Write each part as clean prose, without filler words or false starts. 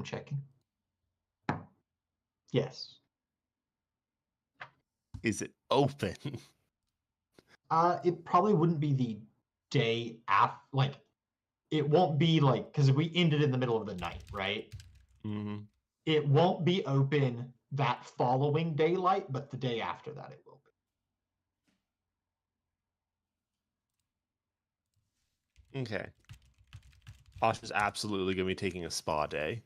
I'm checking. Yes. Is it open? It probably wouldn't be the day after, like, it won't be like, because we ended in the middle of the night, right? Mm-hmm. It won't be open that following daylight, but the day after that it will be. Okay. Osh is absolutely going to be taking a spa day.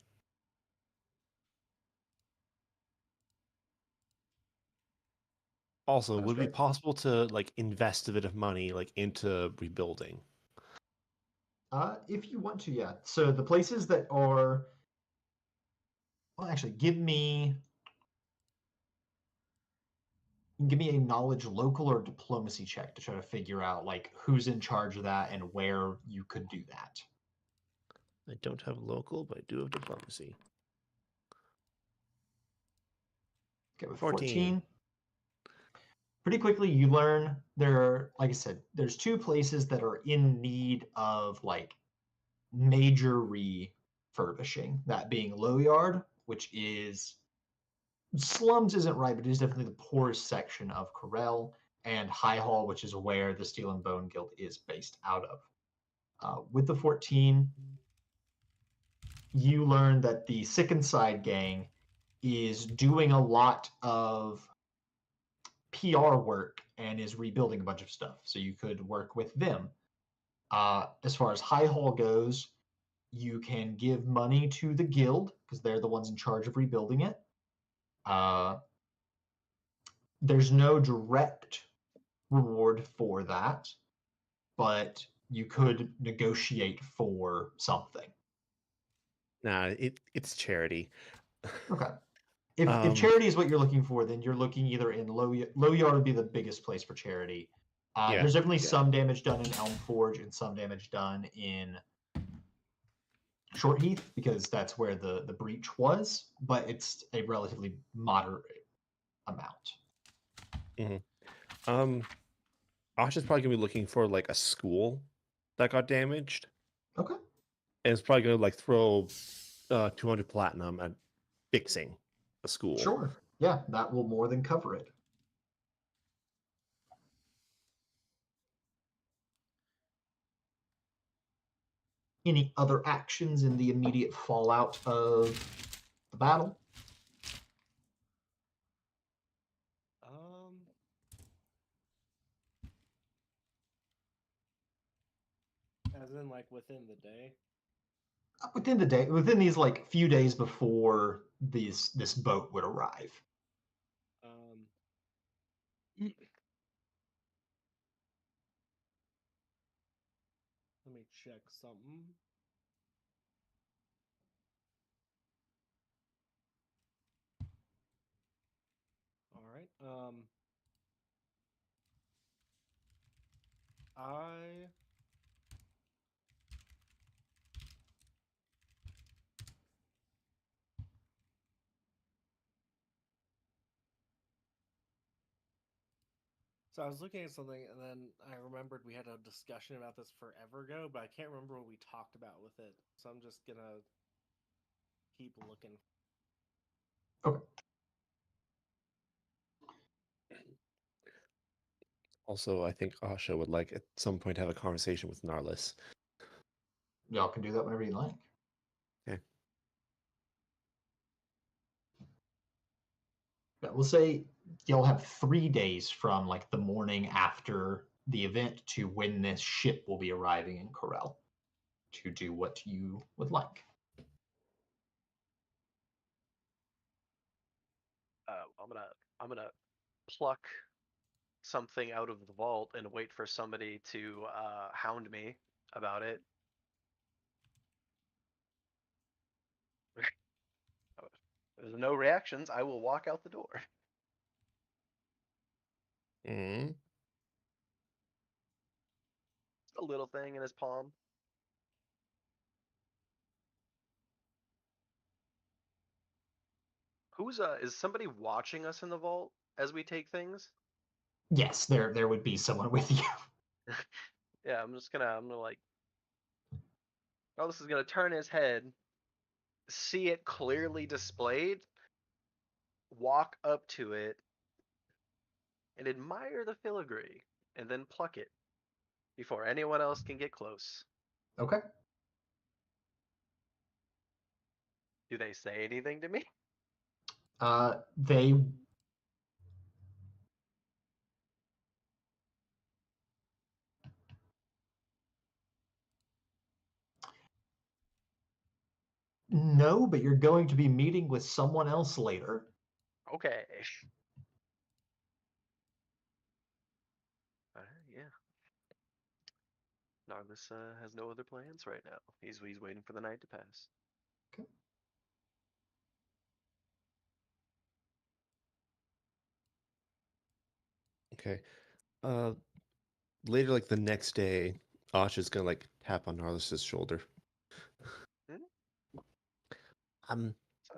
Also, would it be possible to like invest a bit of money like into rebuilding? If you want to, yeah. So the places that are, well, actually, give me a knowledge local or diplomacy check to try to figure out like who's in charge of that and where you could do that. I don't have local, but I do have diplomacy. Okay, with 14. Pretty quickly you learn there are, like I said, there's two places that are in need of like major refurbishing. That being Low Yard, which is slums isn't right, but it is definitely the poorest section of Corel, and High Hall, which is where the Steel and Bone Guild is based out of. With the 14, you learn that the Sick and Side gang is doing a lot of PR work and is rebuilding a bunch of stuff. So you could work with them. As far as High Hall goes, you can give money to the guild because they're the ones in charge of rebuilding it. There's no direct reward for that, but you could negotiate for something. Nah, it's charity. Okay. If charity is what you're looking for, then you're looking either in Low Yard would be the biggest place for charity. Yeah. There's definitely some damage done in Elm Forge and some damage done in Short Heath because that's where the breach was, but it's a relatively moderate amount. Mm-hmm. Ash is probably gonna be looking for like a school that got damaged. Okay. And it's probably gonna like throw 200 platinum at fixing a school. Sure. Yeah, that will more than cover it. Any other actions in the immediate fallout of the battle? As in, like, within the day? Within the day, within these like few days before this boat would arrive. Let me check something. All right. So I was looking at something, and then I remembered we had a discussion about this forever ago, but I can't remember what we talked about with it. So I'm just gonna keep looking. Okay. Also, I think Asha would like at some point have a conversation with Narlis. Y'all can do that whenever you like. Okay. Yeah, we'll say y'all have 3 days from like the morning after the event to when this ship will be arriving in Corel to do what you would like. I'm gonna pluck something out of the vault and wait for somebody to hound me about it. There's no reactions. I will walk out the door. Mm-hmm. A little thing in his palm. Who's is somebody watching us in the vault as we take things? Yes, there would be someone with you. Yeah, I'm gonna like, oh, this is gonna turn his head see it clearly displayed, walk up to it, and admire the filigree, and then pluck it before anyone else can get close. Okay. Do they say anything to me? They no, but you're going to be meeting with someone else later. Okay. Yeah. Narlis has no other plans right now. He's waiting for the night to pass. Okay. Okay. Later, like the next day, Asha's gonna like tap on Narlis's shoulder. Hmm? Um, So,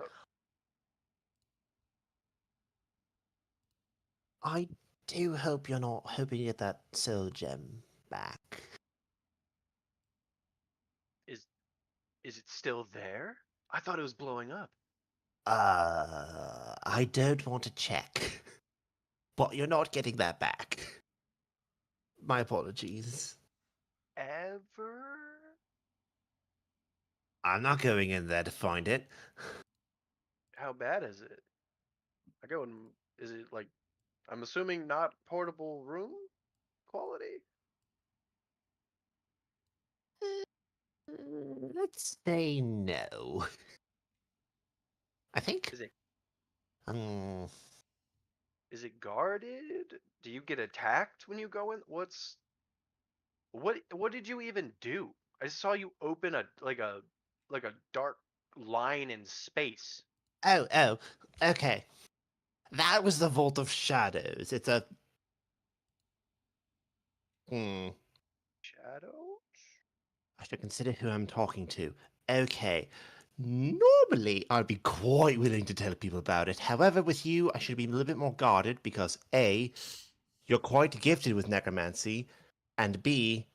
I do hope you're not hoping to get that soul gem back. is it still there? I thought it was blowing up. I don't want to check. But you're not getting that back. My apologies. Ever? I'm not going in there to find it. How bad is it? I go and is it like I'm assuming not portable room quality? Let's say no. I think. Is it Um, is it guarded? Do you get attacked when you go in? What did you even do? I saw you open a dark line in space. oh, okay. That was the Vault of Shadows. It's a... Shadow? I should consider who I'm talking to. Okay. Normally, I'd be quite willing to tell people about it. However, with you, I should be a little bit more guarded because A, you're quite gifted with necromancy, and B,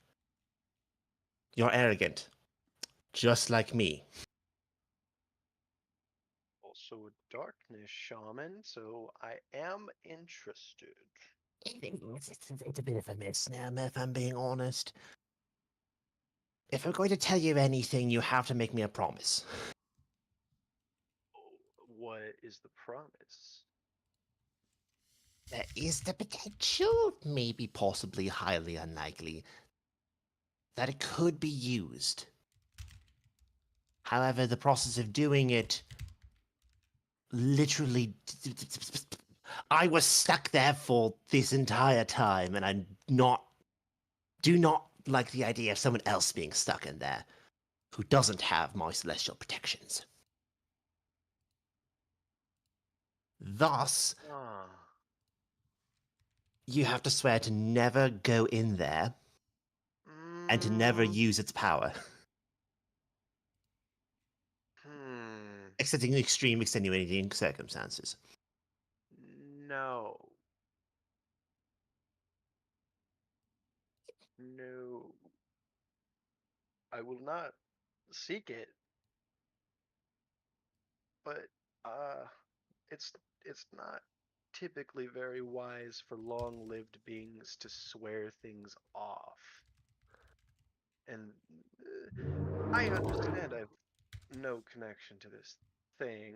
you're arrogant. Just like me. Also a darkness shaman, so I am interested. It's a bit of a misnomer, if I'm being honest. If I'm going to tell you anything, you have to make me a promise. What is the promise? There is the potential, maybe possibly highly unlikely, that it could be used. However, the process of doing it literally... I was stuck there for this entire time, and I do not like the idea of someone else being stuck in there who doesn't have my celestial protections. Thus, Ah. you have to swear to never go in there and to never Mm, use its power. Except in extreme extenuating circumstances. No. No. I will not seek it. But it's it's not typically very wise for long-lived beings to swear things off. And I understand I've no connection to this thing,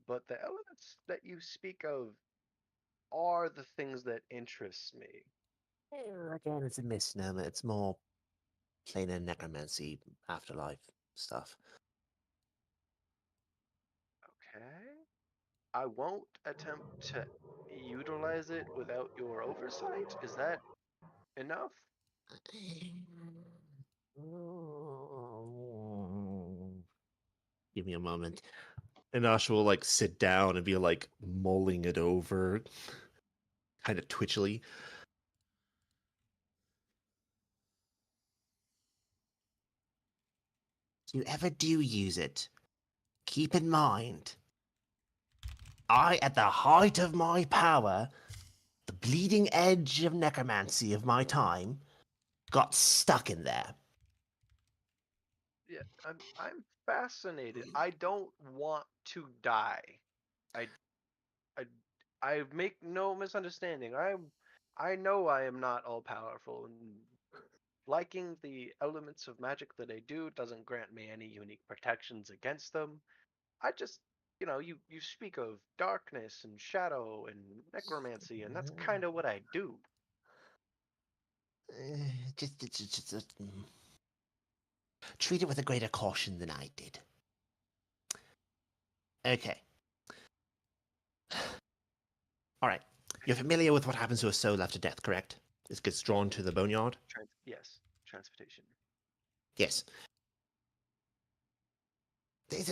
but the elements that you speak of are the things that interest me. Again, it's a misnomer. It's more plain necromancy, afterlife stuff. Okay. I won't attempt to utilize it without your oversight. Is that enough? Give me a moment. And Asha will like sit down and be like mulling it over, kind of twitchily. If you ever do use it, keep in mind, I, at the height of my power, the bleeding edge of necromancy of my time, got stuck in there. Yeah, I'm fascinated. I don't want to die. I I I make no misunderstanding. I know I am not all powerful, and liking the elements of magic that I do doesn't grant me any unique protections against them. I just, you speak of darkness and shadow and necromancy, and that's kind of what I do. Treat it with a greater caution than I did. Okay. All right. You're familiar with what happens to a soul after death, correct? It gets drawn to the boneyard? Yes, transportation. Yes. There's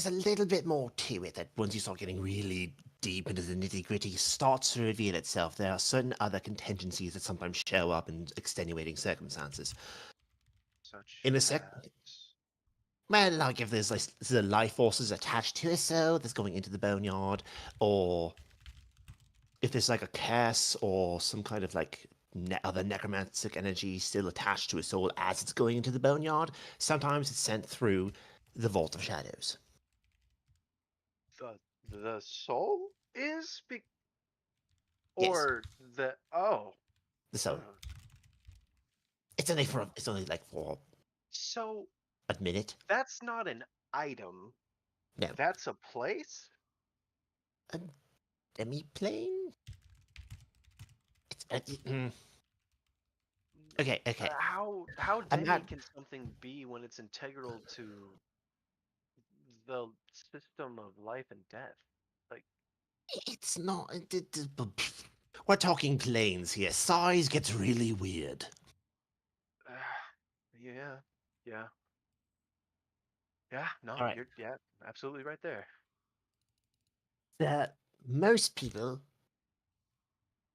a little bit more to it that once you start getting really deep into the nitty-gritty starts to reveal itself. There are certain other contingencies that sometimes show up in extenuating circumstances. Such In a as sec... Well, like if there's like the life forces attached to a soul that's going into the boneyard, or if there's like a curse or some kind of like other necromantic energy still attached to a soul as it's going into the boneyard, sometimes it's sent through the Vault of Shadows. the soul is Yes, or the the soul. uh, It's only like for so a minute. that's not an item. No, That's a place. a demi-plane. Okay. How I'm demi not. can something be when it's integral to the system of life and death? Like, It's not. We're talking planes here. Size gets really weird. yeah, yeah, yeah. No, All right. you're absolutely right there. That most people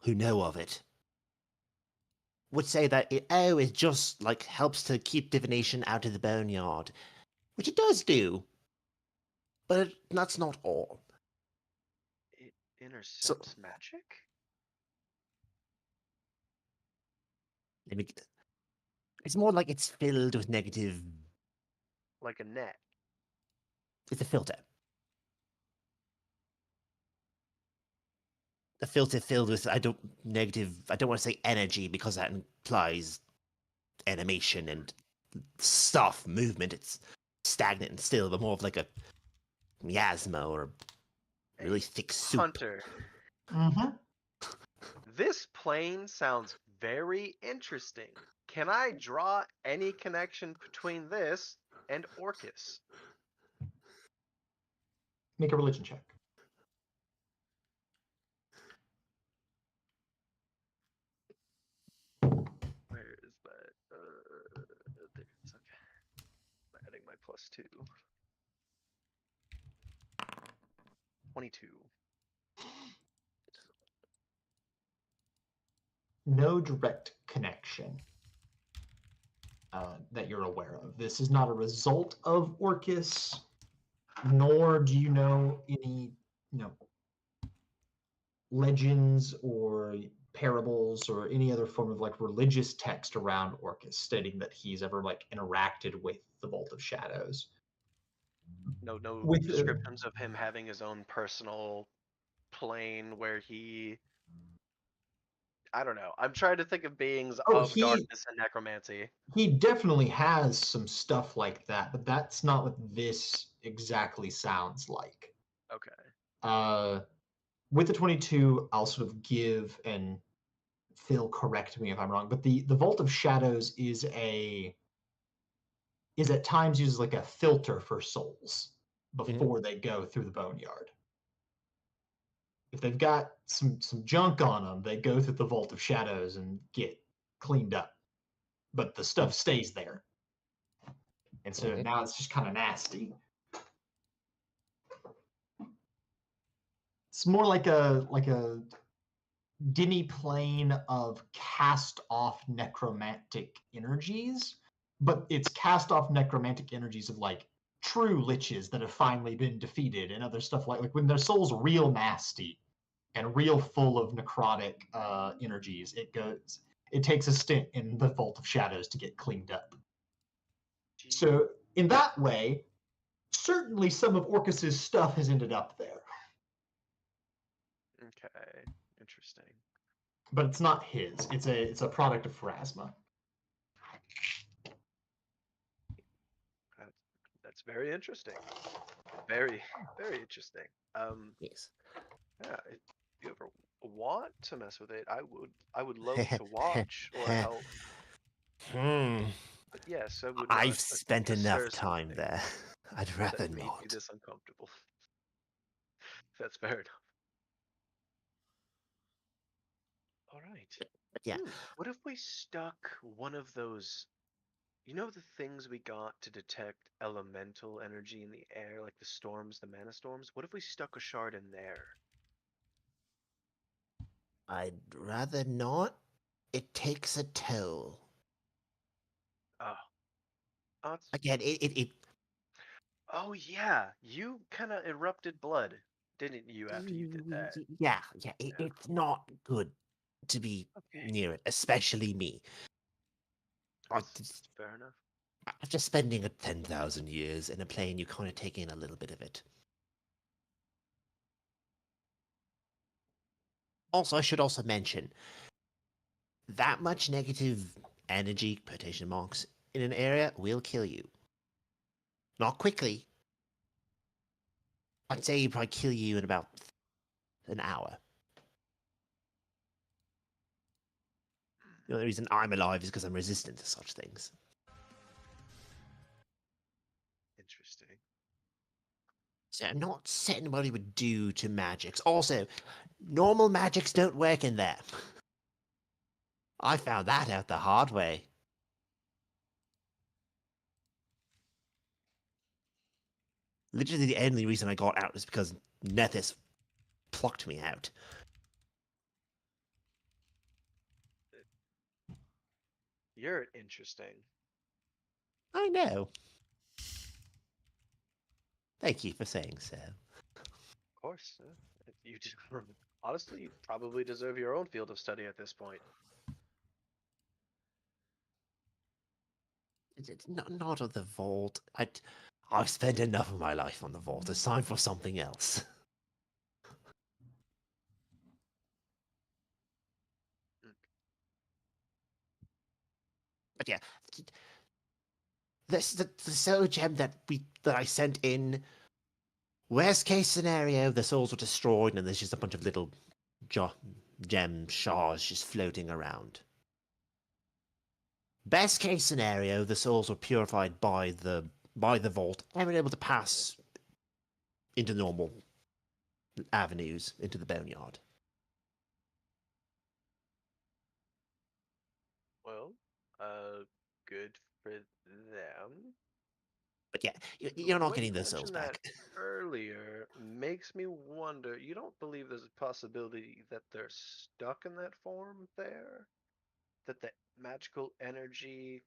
who know of it would say that it just like helps to keep divination out of the boneyard, which it does do, but that's not all. It So intercepts magic. let me. It's more like it's filled with negative. Like a net. It's a filter. A filter filled with I don't want to say energy because that implies animation and stuff, movement. It's stagnant and still, but more of like a miasma or a really thick soup. Hunter, Mm-hmm. this plane sounds very interesting. Can I draw any connection between this and Orcus? Make a religion check. Where is that? There it's okay. I'm adding my +2. 22. No direct connection that you're aware of. This is not a result of Orcus, nor do you know any, legends or parables or any other form of like religious text around Orcus stating that he's ever like interacted with the Vault of Shadows. No With descriptions of him having his own personal plane where he. I don't know. I'm trying to think of beings of darkness and necromancy. he definitely has some stuff like that, but that's not what this exactly sounds like. Okay. With the 22, I'll sort of give, and Phil, correct me if I'm wrong, but the Vault of Shadows is at times used like a filter for souls before they go through the boneyard. If they've got some junk on them, they go through the Vault of Shadows and get cleaned up, but the stuff stays there, and so now it's just kind of nasty. It's more like a demi-plane of cast-off necromantic energies, but it's cast-off necromantic energies of like true liches that have finally been defeated and other stuff like when their soul's real nasty and real full of necrotic energies, it takes a stint in the Vault of Shadows to get cleaned up. So in that way, certainly some of Orcus's stuff has ended up there, Okay, interesting. but it's not his. It's a product of Pharasma. That's very interesting. Very, very interesting. Yes. Yeah, if you ever want to mess with it, I would love to watch or help. Hmm. But yes, I would not I've spent enough assert time something there. I'd that rather made me not. this uncomfortable. That's fair enough. All right. But yeah, What if we stuck one of those, you know, the things we got to detect elemental energy in the air, like the storms, the mana storms? What if we stuck a shard in there? I'd rather not. It takes a toll. Oh, oh, Again, it oh yeah, you kind of erupted blood, didn't you, after you did that? yeah, Yeah. it's not good to be Okay. near it, especially me. That's fair enough. After spending 10,000 years in a plane, you kind of take in a little bit of it. Also, I should also mention that much negative energy, quotation marks, in an area will kill you. Not quickly. I'd say it'd probably kill you in about an hour. The only reason I'm alive is because I'm resistant to such things. Interesting. So I'm not certain what he would do to magics. Also, normal magics don't work in there. I found that out the hard way. Literally, the only reason I got out was because Nethys plucked me out. You're interesting. I know. Thank you for saying so. Of course. You just, honestly, you probably deserve your own field of study at this point. It's not of the vault. I've spent enough of my life on the vault. It's time for something else. But yeah, the soul gem that I sent in. Worst case scenario, the souls were destroyed and there's just a bunch of little gem shards just floating around. Best case scenario, the souls were purified by the vault and were able to pass into normal avenues into the boneyard. Well, good for them. But yeah, The you're not way getting you those souls mentioned that back. earlier makes me wonder. You don't believe there's a possibility that they're stuck in that form there? That the magical energy,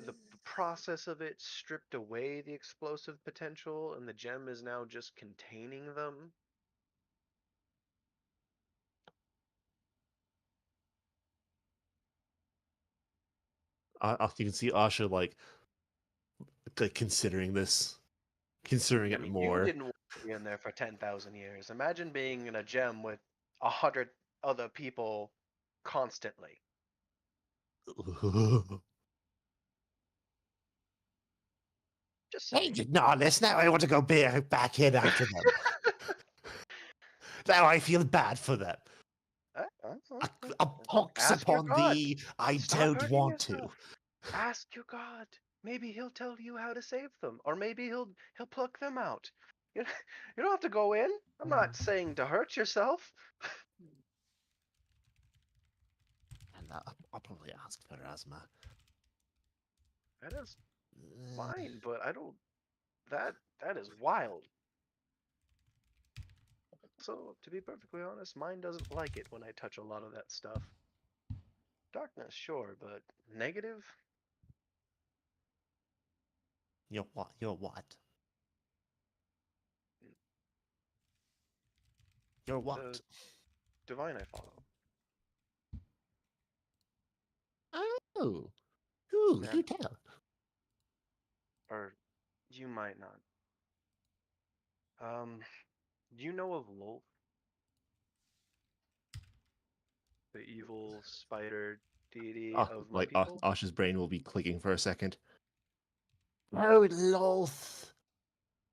the process of it stripped away the explosive potential and the gem is now just containing them? You can see Asha like considering this, considering I it mean, you more. didn't want to be in there for 10,000 years. Imagine being in a gem with 100 other people constantly. Just Hey, saying. no, listen, now I want to go back in after them. Now I feel bad for them. A pox Ask your upon god. thee, I Stop don't hurting want to. yourself. Ask your god. Maybe he'll tell you how to save them, or maybe he'll pluck them out. You you don't have to go in. I'm not saying to hurt yourself. And I'll probably ask for Asma. That is fine, but I don't. That is wild. So to be perfectly honest, mine doesn't like it when I touch a lot of that stuff. Darkness, sure, but negative? You're what? You're what? You're what? The divine I follow. Oh, who? Yeah. Do tell. or you might not. Do you know of Lolth, the evil spider deity Oh, of my like people? Ash's brain will be clicking for a second. Oh, Lolth.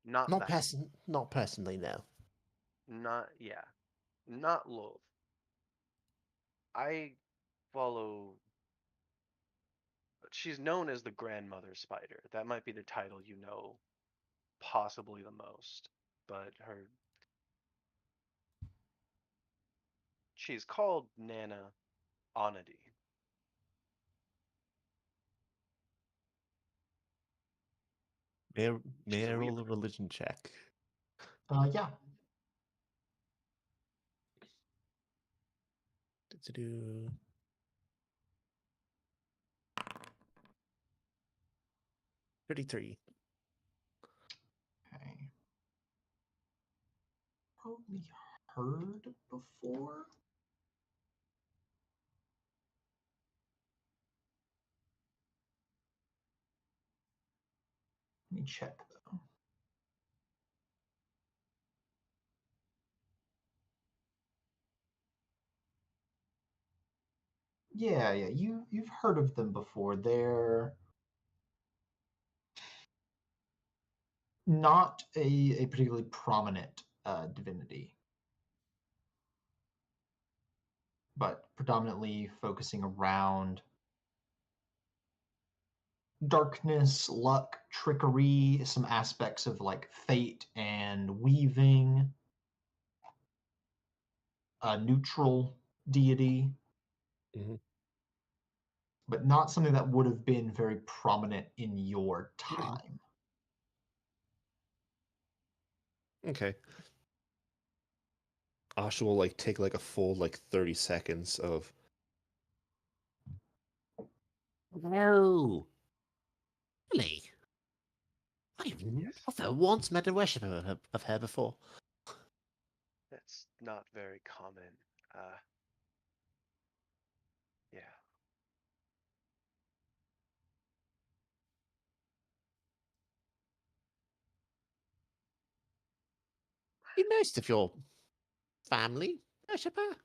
Not that. Not personally, no. Yeah. Not Lolth. I follow. She's known as the grandmother spider. That might be the title you know possibly the most. But she's called Nana Onity. May She's I a roll a weaver. religion check? Yeah. Do 33. Okay. Probably heard before. Let me check though. Yeah, you've heard of them before. They're not a particularly prominent divinity, but predominantly focusing around darkness, luck, trickery, some aspects of like fate and weaving, a neutral deity, Mhm. but not something that would have been very prominent in your time. Okay. Ash will like take like a full like 30 seconds of No. Really? I've Yes. never once met a worshipper of her before. That's not very common. Yeah. Do most of your family worship her?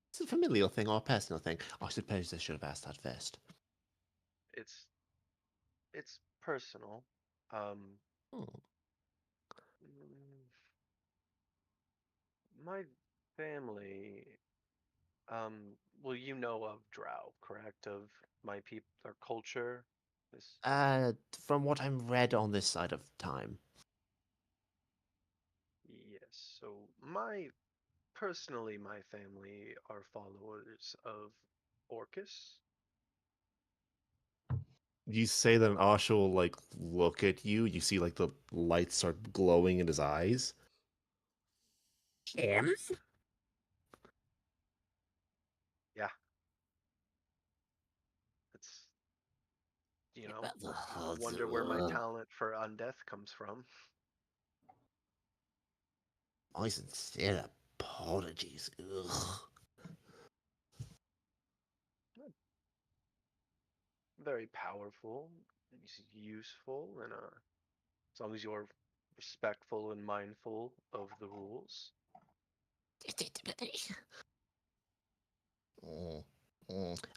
It's a familial thing or a personal thing. I suppose I should have asked that first. It's personal. Um, Hmm. mm, my family. Well, you know of Drow, correct? Of my people, our culture. This. From what I'm read on this side of time. Yes. So personally, my family are followers of Orcus. you say that and Ash will like look at you. You see like the lights start glowing in his eyes. Him? Yeah. It's wonder where my talent for undeath comes from. My sincere apologies. Ugh. Very powerful, useful, and as long as you're respectful and mindful of the rules.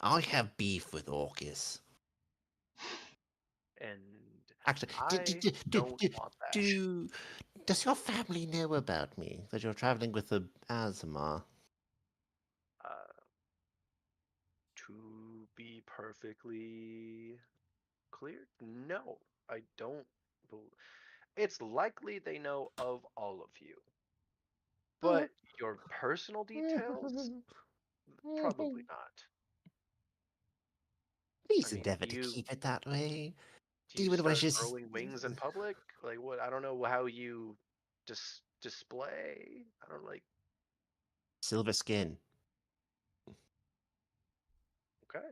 I have beef with Orcus. And Actually, I don't want that. does your family know about me? That you're traveling with the Azamar? Uh, to be perfectly clear, no, I don't. It's likely they know of all of you, but your personal details, probably not. I Please mean, endeavor to keep it that way. do you Demon start wishes. growing wings in public? Like what? I don't know how you display. I don't like. Silver skin. Okay.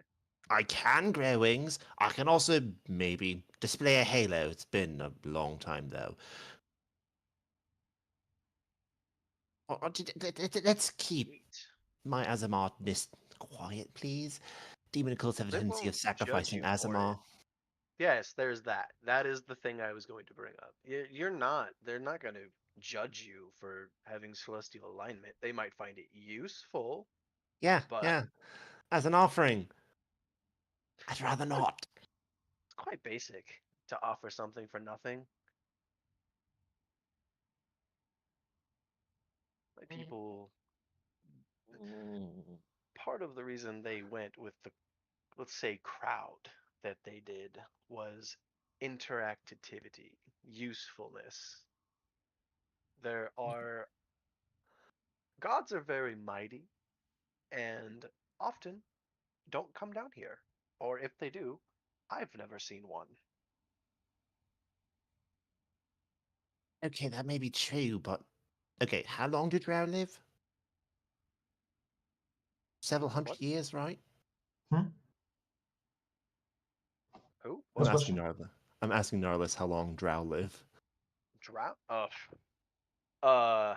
I can grow wings. I can also maybe display a halo. It's been a long time though. Let's keep Neat. my Azamarness quiet, please. Demon cults have a They tendency won't of judge sacrificing you for it. Azamar. Yes, there's that. That is the thing I was going to bring up. You're not. They're not going to judge you for having celestial alignment. They might find it useful, Yeah, but yeah. As an offering. I'd rather not. it's quite basic to offer something for nothing. Like people, part of the reason they went with the, let's say, crowd that they did was interactivity, usefulness. There are gods are very mighty and often don't come down here. Or if they do, I've never seen one. Okay, that may be true, but okay, how long did Drow live? Several What? hundred years, right? Hmm? Who? I'm This What? asking question? Narla. I'm asking Narlis how long Drow live. Drought? Uh, I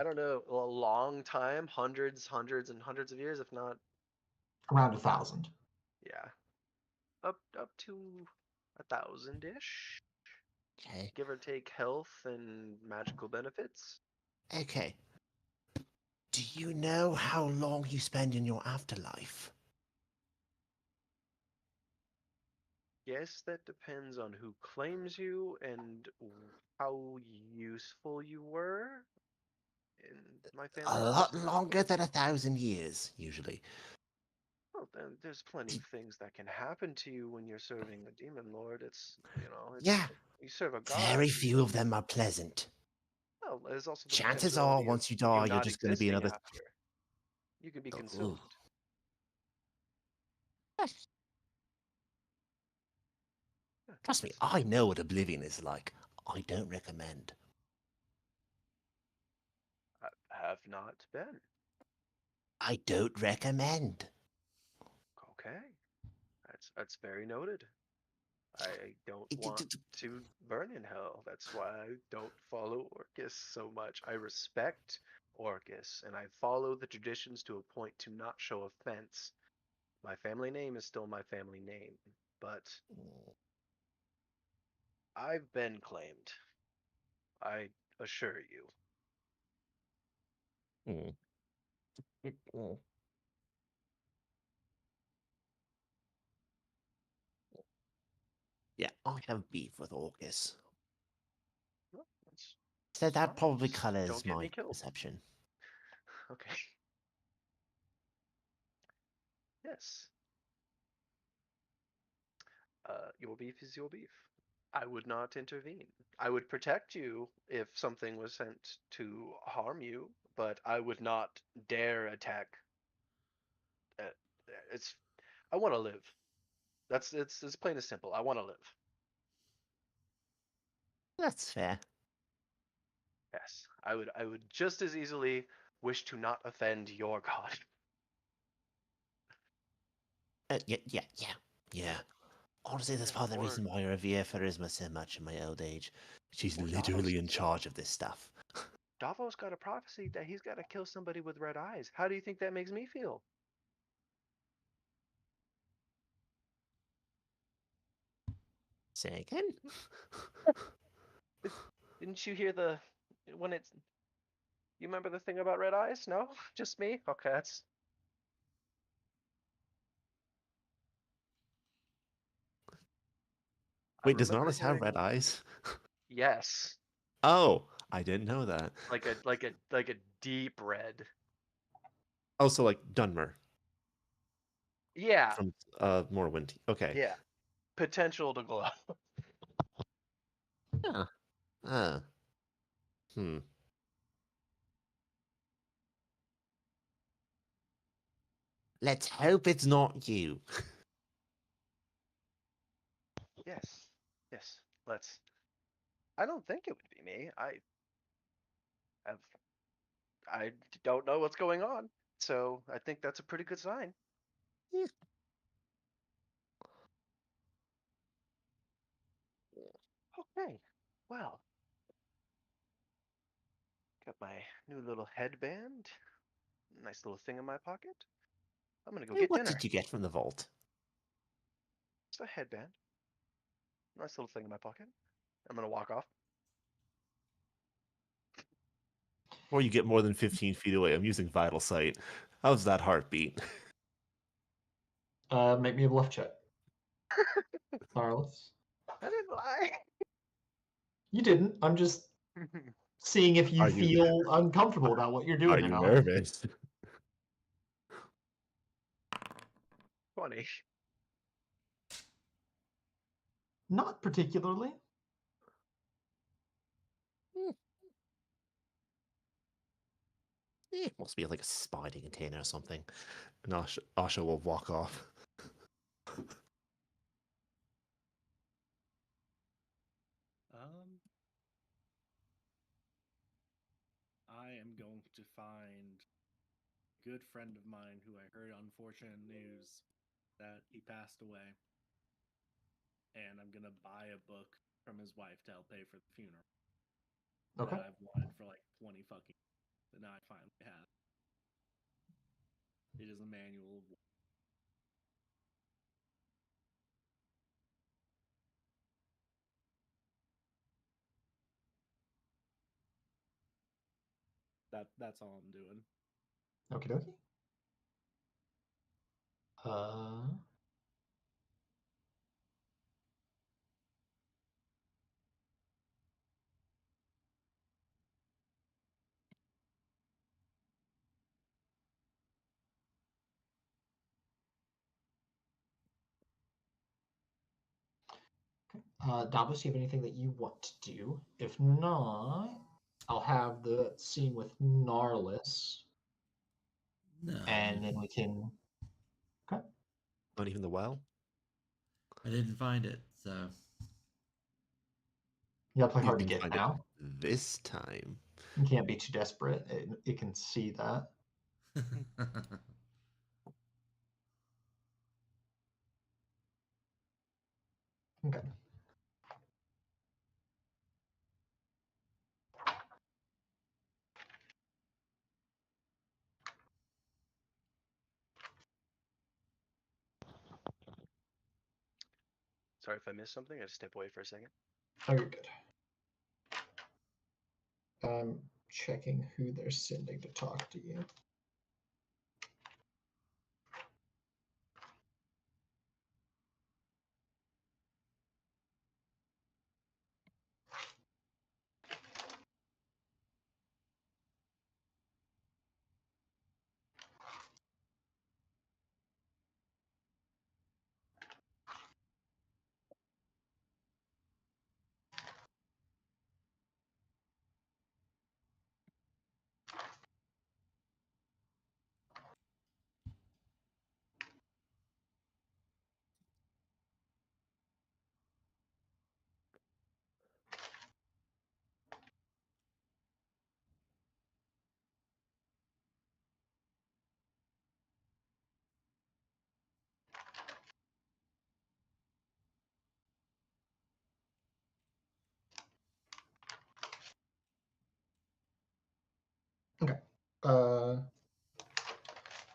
don't know. A long time, hundreds and hundreds of years, if not, Around 1,000. yeah, up to 1,000-ish, Okay. give or take health and magical benefits. Okay. Do you know how long you spend in your afterlife? Yes, that depends on who claims you and how useful you were in my A family's lot history. longer than 1,000 years, usually. Well, then there's plenty D- of things that can happen to you when you're serving a demon lord. It's Yeah, you serve a god. very few of them are pleasant. Well, there's also the Chances are, potentiality of once you you die, you're not just going to be existing another. after. You can be Ugh. consumed. Yeah, Trust me, I know what oblivion is like. I don't recommend. I have not been. I don't recommend. Okay, that's very noted. I don't It- it- want it- to burn in hell. That's why I don't follow Orcus so much. I respect Orcus and I follow the traditions to a point to not show offense. My family name is still my family name, but I've been claimed. I assure you. Mm. Mm. Yeah, I have beef with Orcus. Well, that's So that fine. probably Just don't colors get me my killed. perception. Okay. Yes. Your beef is your beef. I would not intervene. I would protect you if something was sent to harm you, but I would not dare attack. Uh, it's. I want to live. It's plain and simple. I want to live. That's fair. Yes, I would just as easily wish to not offend your god. Yeah. Honestly, that's Yeah, part of the or reason why I revere Pharisma so much in my old age. She's or Davos. literally in charge of this stuff. Davos got a prophecy that he's got to kill somebody with red eyes. How do you think that makes me feel? Say again? Didn't you hear the when it's you remember the thing about red eyes? No? Just me? Okay, that's I Wait, does remember Nautilus have hearing red eyes? yes. Oh, I didn't know that. Like a deep red. Oh, so like Dunmer Yeah. from Morrowind. Okay. Yeah. Potential to glow. Yeah. Uh, hmm. Let's hope it's not you. Yes. Yes. Let's I don't think it would be me. Have I don't know what's going on. So I think that's a pretty good sign. Yeah. Okay. Well, got my new little headband. Nice little thing in my pocket. I'm gonna go Hey, get what dinner. did you get from the vault? Just a headband. Nice little thing in my pocket. I'm gonna walk off. Or you get more than 15 feet away. I'm using vital sight. How's that heartbeat? Make me a bluff check. Marlis. I didn't lie. You didn't. I'm just seeing if you Are you- feel uncomfortable about what you're Are doing or you not. nervous? 20. Not particularly. Must be like a spider container or something. And Asha will walk off. I am going to find a good friend of mine who I heard unfortunate news that he passed away. And I'm gonna buy a book from his wife to help pay for the funeral. Okay. That I've wanted for like 20 fucking years, but now I finally have. It is a manual of war. That's all I'm doing. Okie dokie. Davos, do you have anything that you want to do? If not, I'll have the scene with Gnarlus, No, and then we can. Okay. Not even the well? I didn't find it, so You gotta play You hard to can get find now. it this time. You can't be too desperate. It can see that. Okay. Sorry if I missed something. I just step away for a second. Oh, you're good. I'm checking who they're sending to talk to you. Okay.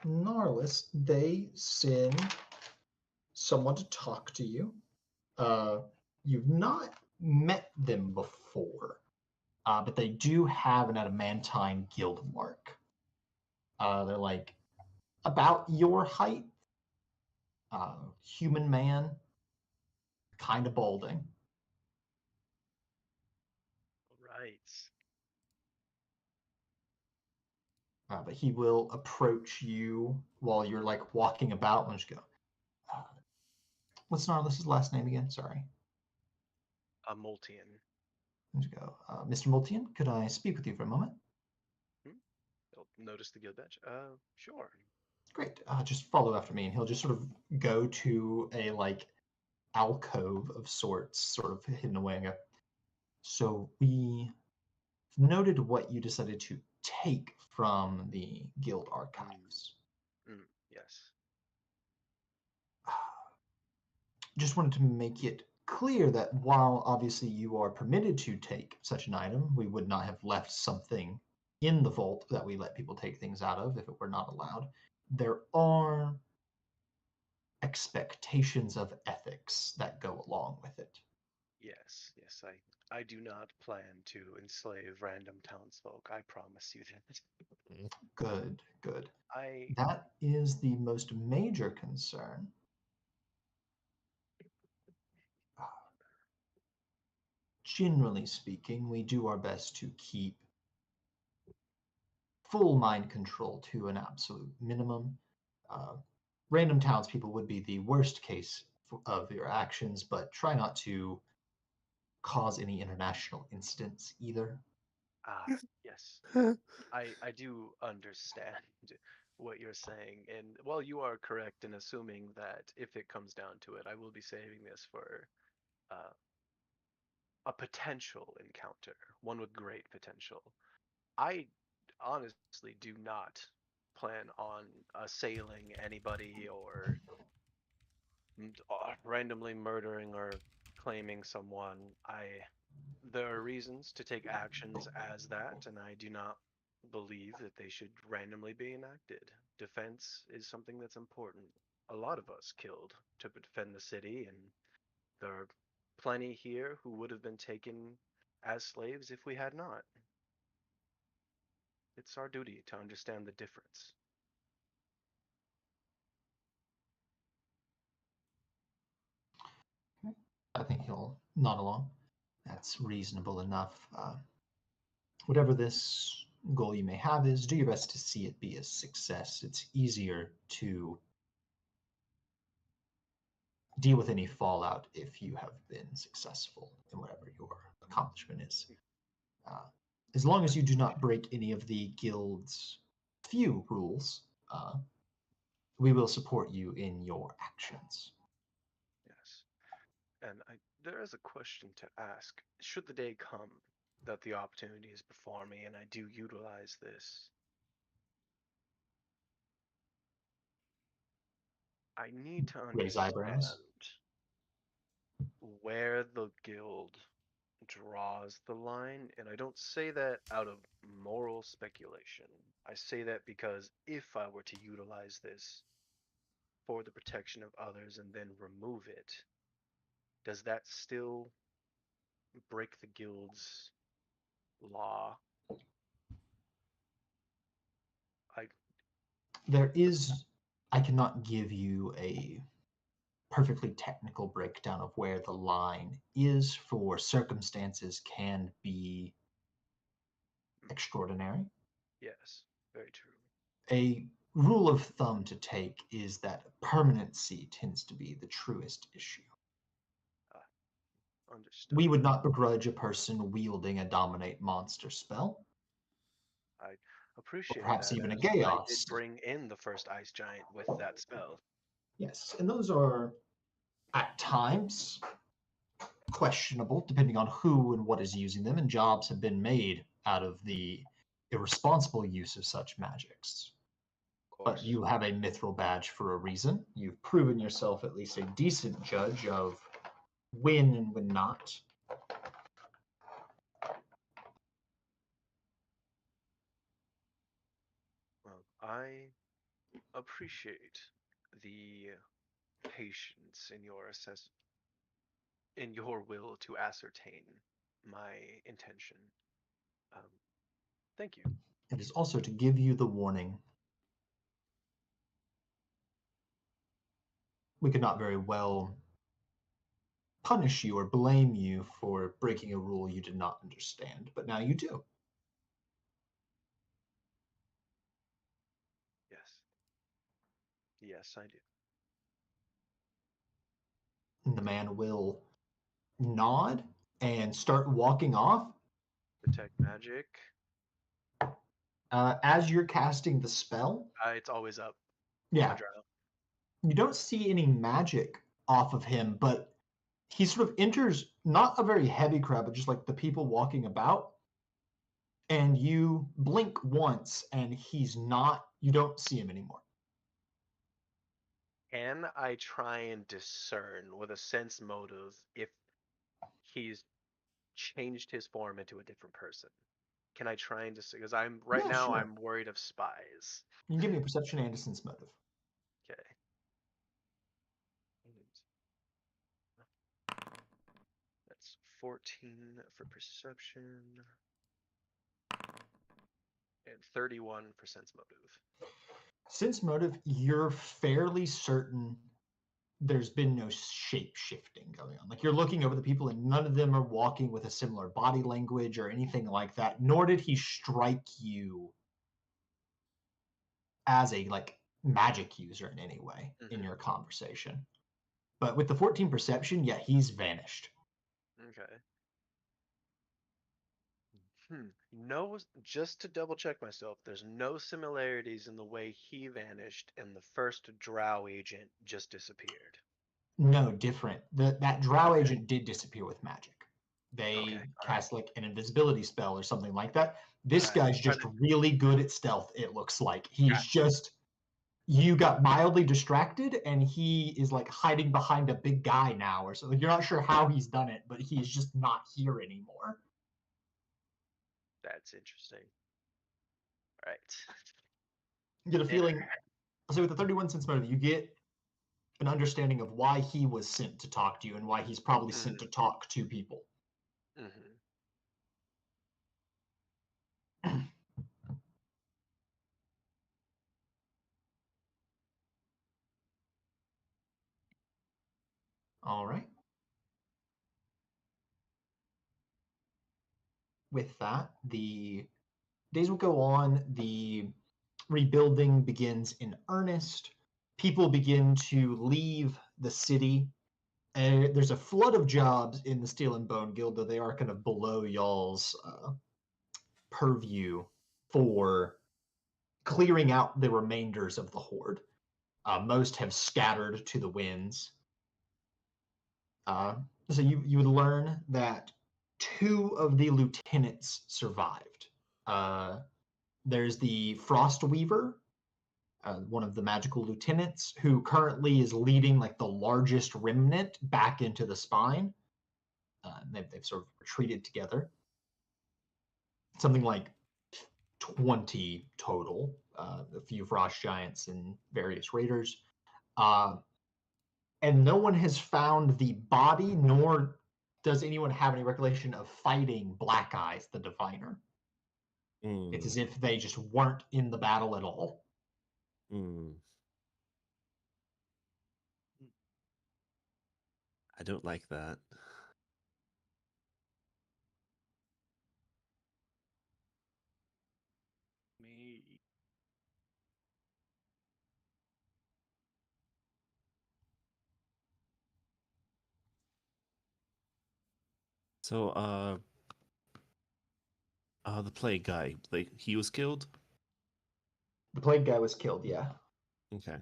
Gnarlus, they send someone to talk to you. You've not met them before, but they do have an adamantine guild mark. They're like about your height, human man, kind of balding. Right. But he will approach you while you're like walking about and just go, what's Gnarlus's last name again? Sorry. A Moltian. And just go, Mr. Multian, could I speak with you for a moment? He'll notice the guild badge. Sure. Great. Just follow after me, and he'll just sort of go to a like alcove of sorts, sort of hidden away, and go. So we noted what you decided to take from the guild archives. Yes. Just wanted to make it clear that while obviously you are permitted to take such an item, we would not have left something in the vault that we let people take things out of if it were not allowed. There are expectations of ethics that go along with it. Yes, yes, I do not plan to enslave random townsfolk. I promise you that. Good, good. I That is the most major concern. Generally speaking, we do our best to keep full mind control to an absolute minimum. Uh, Random townspeople would be the worst case of your actions, but try not to cause any international incidents either. yes. I do understand what you're saying, and while you are correct in assuming that if it comes down to it, I will be saving this for uh, a potential encounter, one with great potential. I honestly do not plan on assailing anybody or randomly murdering or claiming someone. There are reasons to take actions as that, and I do not believe that they should randomly be enacted. Defense is something that's important. A lot of us killed to defend the city, and there are plenty here who would have been taken as slaves if we had not. It's our duty to understand the difference. I think he'll nod along. That's reasonable enough. Whatever this goal you may have is, do your best to see it be a success. It's easier to deal with any fallout if you have been successful in whatever your accomplishment is. Uh, as long as you do not break any of the guild's few rules, we will support you in your actions. Yes. And there is a question to ask. Should the day come that the opportunity is before me and I do utilize this, I need to Raise understand eyebrows. where the guild draws the line. And I don't say that out of moral speculation. I say that because if I were to utilize this for the protection of others and then remove it, does that still break the guild's law? I I cannot give you a perfectly technical breakdown of where the line is, for circumstances can be extraordinary. yes, very true. A rule of thumb to take is that permanency tends to be the truest issue. Understood. We would not begrudge a person wielding a dominate monster spell, I or appreciate perhaps that even a as I did chaos. bring in the first ice giant with that spell. Yes, and those are at times questionable depending on who and what is using them, and jobs have been made out of the irresponsible use of such magics. Of But course. you have a mithril badge for a reason. You've proven yourself at least a decent judge of when and when not. Well, I appreciate the patience in your in your will to ascertain my intention. Um, Thank you. It is also to give you the warning. We could not very well punish you or blame you for breaking a rule you did not understand, but now you do. Yes. Yes, I do. And the man will nod and start walking off. Detect magic. As you're casting the spell, It's always up. yeah, Adrenaline. you don't see any magic off of him, but he sort of enters not a very heavy crowd, but just like the people walking about. And you blink once, and you don't see him anymore. Can I try and discern with a sense motive if he's changed his form into a different person? Can I try and just because I'm right Yeah, now sure. I'm worried of spies. You can give me a perception and a sense motive. Okay. 14 for perception. And 31 for sense motive. Sense motive, you're fairly certain there's been no shape shifting going on. Like you're looking over the people and none of them are walking with a similar body language or anything like that, nor did he strike you as a like magic user in any way in your conversation. But with the 14 perception, yeah, he's vanished. Okay. No, just to double check myself, there's no similarities in the way he vanished and the first drow agent just disappeared. No, different. That drow agent did disappear with magic. They Okay, cast like an invisibility spell or something like that. This Alright, guy's just trying really good at stealth, it looks like. He's Gotcha. just you got mildly distracted and he is like hiding behind a big guy now or something. You're not sure how he's done it, but he's just not here anymore. That's interesting. All right. You get a feeling. So with the 31 sense motive, you get an understanding of why he was sent to talk to you and why he's probably sent to talk to people. All right. With that, the days will go on. The rebuilding begins in earnest. People begin to leave the city. There's a flood of jobs in the Steel and Bone Guild, though they are kind of below y'all's purview for clearing out the remainders of the horde. Most have scattered to the winds. So you would learn that 2 of the lieutenants survived. There's the Frost Weaver, one of the magical lieutenants, who currently is leading like the largest remnant back into the spine. They've sort of retreated together. Something like 20 total, a few Frost Giants and various raiders. And no one has found the body, nor does anyone have any recollection of fighting Black Eyes, the Diviner. It's as if they just weren't in the battle at all. I don't like that. Me. So, the plague guy, like he was killed. The plague guy was killed, yeah. Okay.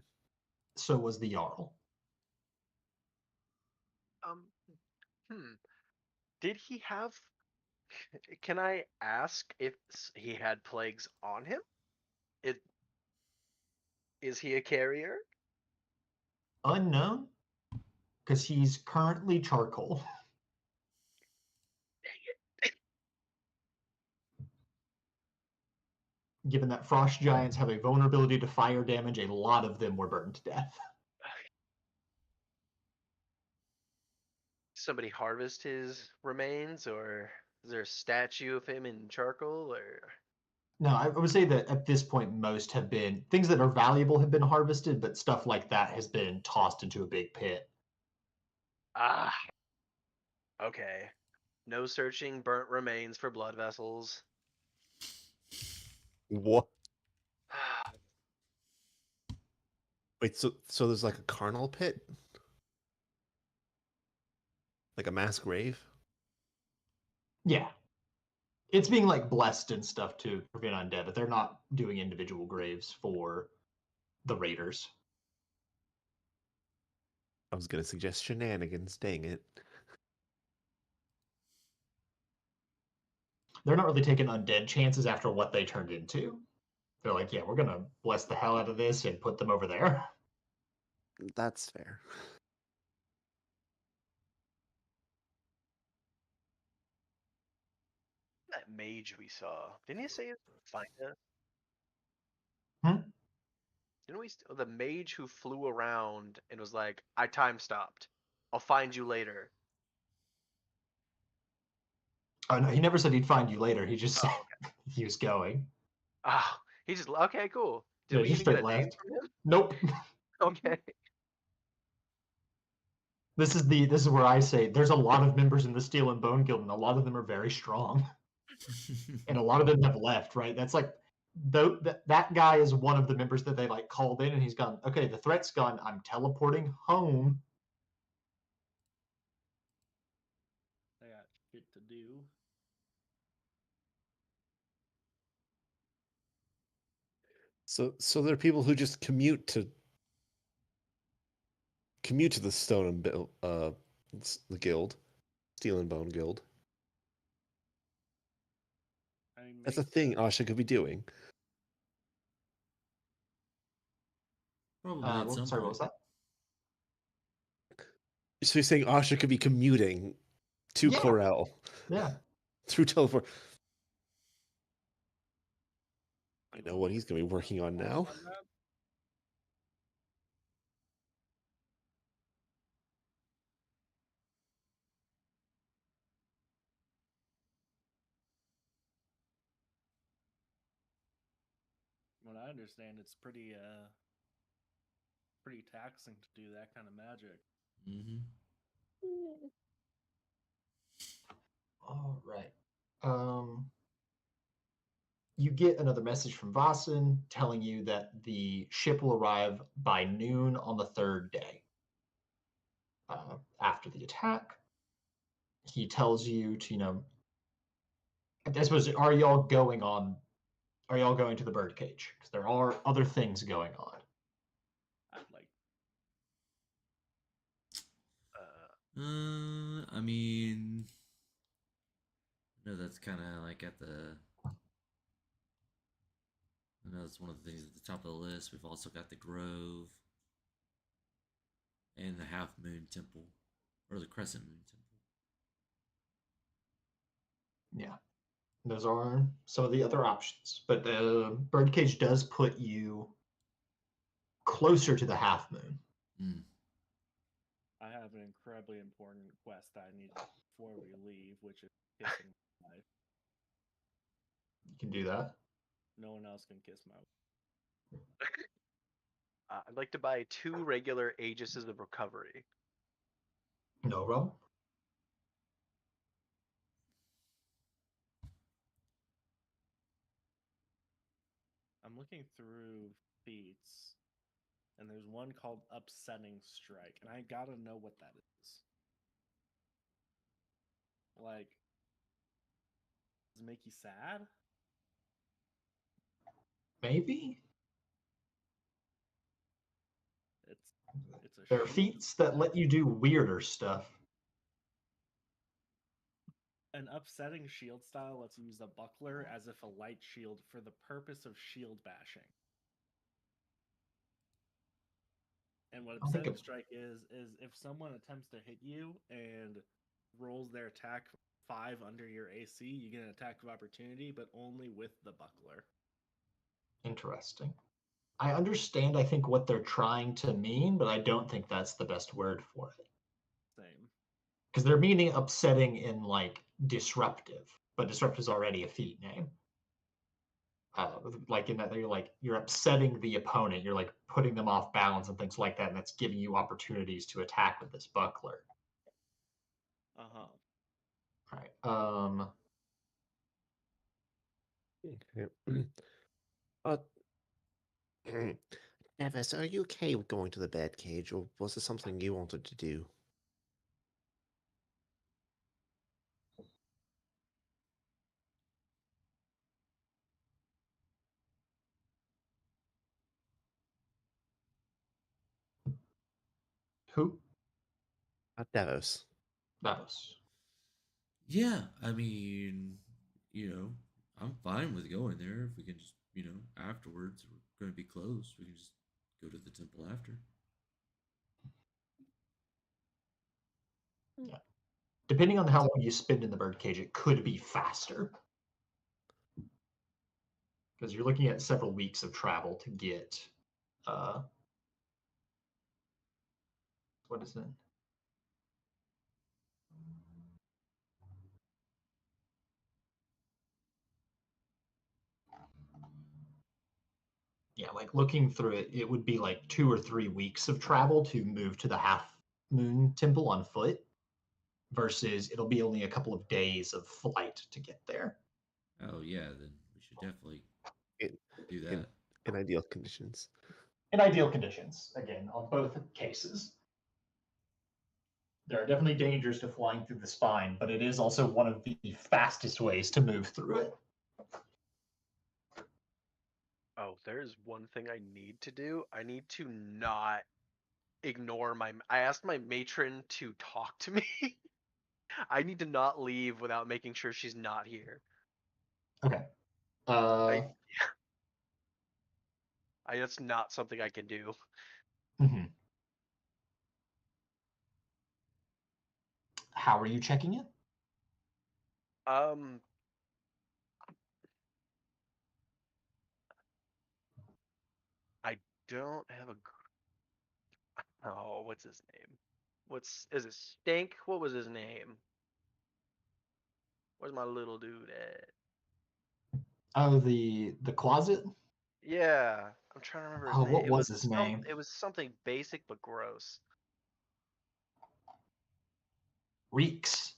So was the Jarl. Did he have? Can I ask if he had plagues on him? Is he a carrier? Unknown, because he's currently charcoal. Given that frost giants have a vulnerability to fire damage, a lot of them were burned to death. Somebody harvest his remains, or is there a statue of him in charcoal, or? No, I would say that at this point, most have been things that are valuable have been harvested, but stuff like that has been tossed into a big pit. Ah. Okay. No searching burnt remains for blood vessels. What? Wait, so there's like a carnal pit? Like a mass grave? Yeah. It's being like blessed and stuff to prevent undead, but they're not doing individual graves for the raiders. I was gonna suggest shenanigans, dang it. They're not really taking undead chances after what they turned into. They're like, yeah, we're gonna bless the hell out of this and put them over there. That's fair. That mage we saw, didn't he say he'd find us? Didn't we? The mage who flew around and was like, "I time stopped. I'll find you later." Oh no, he never said he'd find you later. He just said Oh, he was going. Oh, he just okay, cool. Did Yeah, we just even get straight a name left. from him? Nope. Okay. This is where I say there's a lot of members in the Steel and Bone Guild, and a lot of them are very strong, and a lot of them have left. Right? That's like that guy is one of the members that they like called in, and he's gone. Okay, the threat's gone. I'm teleporting home. I got shit to do. So there are people who just commute to the Stone and the guild, Steel and Bone Guild. I mean, That's a makes thing sense. Asha could be doing. Probably at some Sorry, point. what was that? So you're saying Asha could be commuting to Yeah. Corel Yeah. through teleport? I know what he's going to be working on now. On that? From what I understand, it's pretty taxing to do that kind of magic. Mm-hmm. All right. You get another message from Vasen telling you that the ship will arrive by noon on the third day after the attack. He tells you to, I suppose, are y'all going to the birdcage? Because there are other things going on. I'd like. I mean, no, that's kind of like at the. I know that's one of the things at the top of the list. We've also got the Grove and the Half Moon Temple, or the Crescent Moon Temple. Yeah. Those are some of the other options. But the birdcage does put you closer to the half moon. Mm. I have an incredibly important quest I need before we leave, which is kissing my wife. You can do that. No one else can kiss my wife. I'd like to buy 2 regular Aegises of Recovery. No problem. I'm looking through feats, and there's one called Upsetting Strike, and I gotta know what that is. Like, does it make you sad? Maybe. It's a There are shield feats that let you do weirder stuff. An upsetting shield style lets you use a buckler as if a light shield for the purpose of shield bashing. And what I don't think upsetting it- strike is if someone attempts to hit you and rolls their attack 5 under your AC, you get an attack of opportunity, but only with the buckler. Interesting. I understand, I think, what they're trying to mean, but I don't think that's the best word for it. Same. Because they're meaning upsetting in like disruptive, but disruptive is already a feat name. Like in that you're upsetting the opponent, you're like putting them off balance and things like that, and that's giving you opportunities to attack with this buckler. Uh-huh. All right. Okay. Nevis, are you okay with going to the bed cage, or was it something you wanted to do? Who? Devos. Davos. Yeah, I mean, I'm fine with going there if we can just, afterwards we're going to be closed. We can just go to the temple after. Yeah. Depending on how long you spend in the birdcage, it could be faster. Because you're looking at several weeks of travel to get what is it? yeah, like looking through it, it would be like 2 or 3 weeks of travel to move to the Half Moon Temple on foot, versus it'll be only a couple of days of flight to get there. Oh yeah, then we should definitely In, do in, that. in ideal conditions. In ideal conditions, again, on both cases. There are definitely dangers to flying through the spine, but it is also one of the fastest ways to move through it. Oh, there's one thing I need to do. I need to not ignore my. I asked my matron to talk to me. I need to not leave without making sure she's not here. Okay. I, that's not something I can do. Mhm. How are you checking it? Um, I don't have a. Oh, what's his name? Is it Stink? What was his name? Where's my little dude at? Oh, the closet? Yeah, I'm trying to remember his Oh, name. what was his name? It was something basic but gross. Reeks.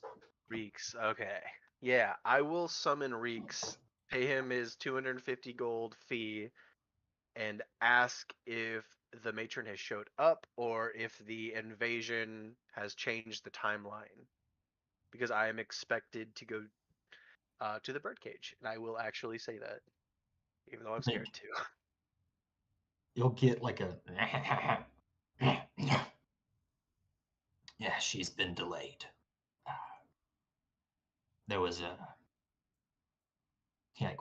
Reeks. Okay. Yeah, I will summon Reeks, pay him his 250 gold fee, and ask if the matron has showed up or if the invasion has changed the timeline. Because I am expected to go to the birdcage, and I will actually say that, even though I'm Like, scared to. you'll get like a. Yeah, she's been delayed. There was a. He like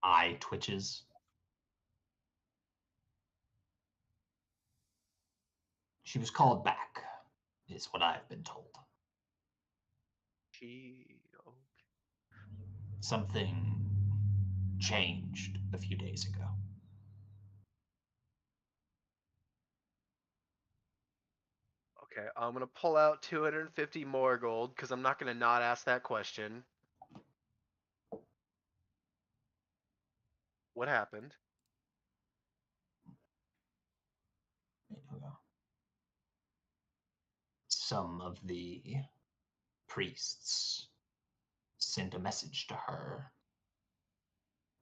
eye twitches. She was called back, is what I've been told. Oh, Something changed a few days ago. okay, I'm gonna pull out 250 more gold because I'm not gonna not ask that question. What happened? Some of the priests sent a message to her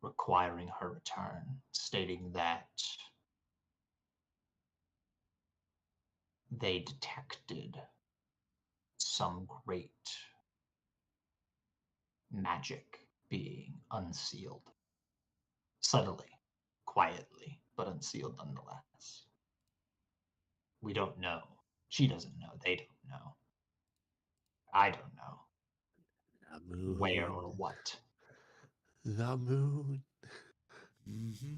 requiring her return, stating that they detected some great magic being unsealed. Subtly, quietly, but unsealed nonetheless. We don't know. She doesn't know. They don't know. I don't know The where or moon. what. The moon. Mm-hmm.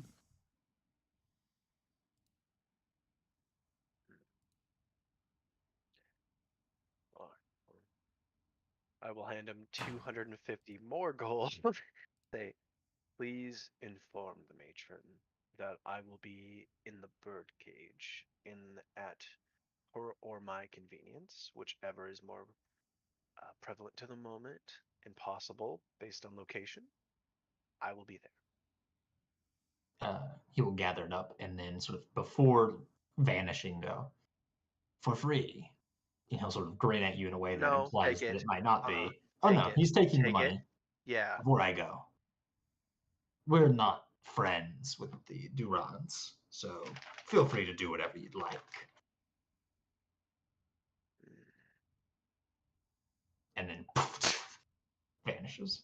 I will hand him 250 more gold. Say, please inform the matron that I will be in the birdcage at her or my convenience, whichever is more prevalent to the moment and possible based on location. I will be there. He will gather it up and then, sort of before vanishing, go for free. He'll sort of grin at you in a way that No, implies take that it. it might not Uh-uh. be. Oh Take no, it. he's taking the Take it. money Yeah. before I go. We're not friends with the Durans, so feel free to do whatever you'd like. And then vanishes.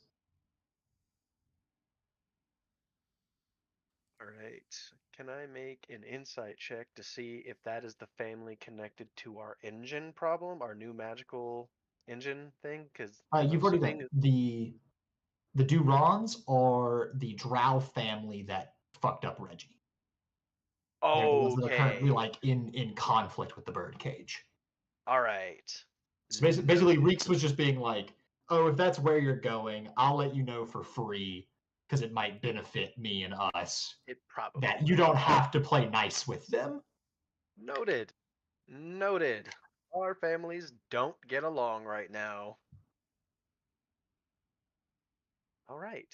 All right. Can I make an insight check to see if that is the family connected to our engine problem, our new magical engine thing? Because I'm You've already done assuming. the Durans are the Drow family that fucked up Reggie. They're the ones that are currently Okay. like in conflict with the birdcage. All right. So basically, Noted. Reeks was just being like, "Oh, if that's where you're going, I'll let you know for free because it might benefit me and us. It probably That you will. don't have to play nice with them." Noted. Noted. Our families don't get along right now. All right.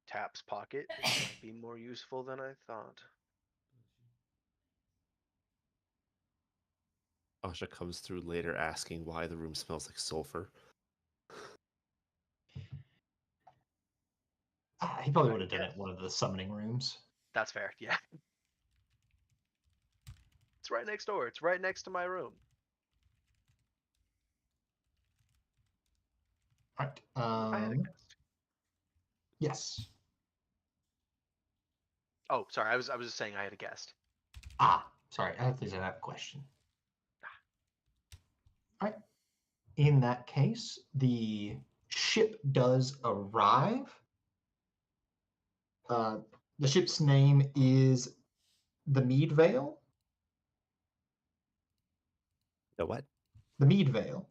Tap's pocket. This might be more useful than I thought. Asha comes through later asking why the room smells like sulfur. He probably I would have done it guess. in one of the summoning rooms. That's fair. Yeah. It's right next door. It's right next to my room. All right. I had a guest. Yes. Oh, sorry. I was just saying I had a guest. Sorry. I have a question. All right. In that case, the ship does arrive. The ship's name is the Mead Vale. The what? The Mead Vale.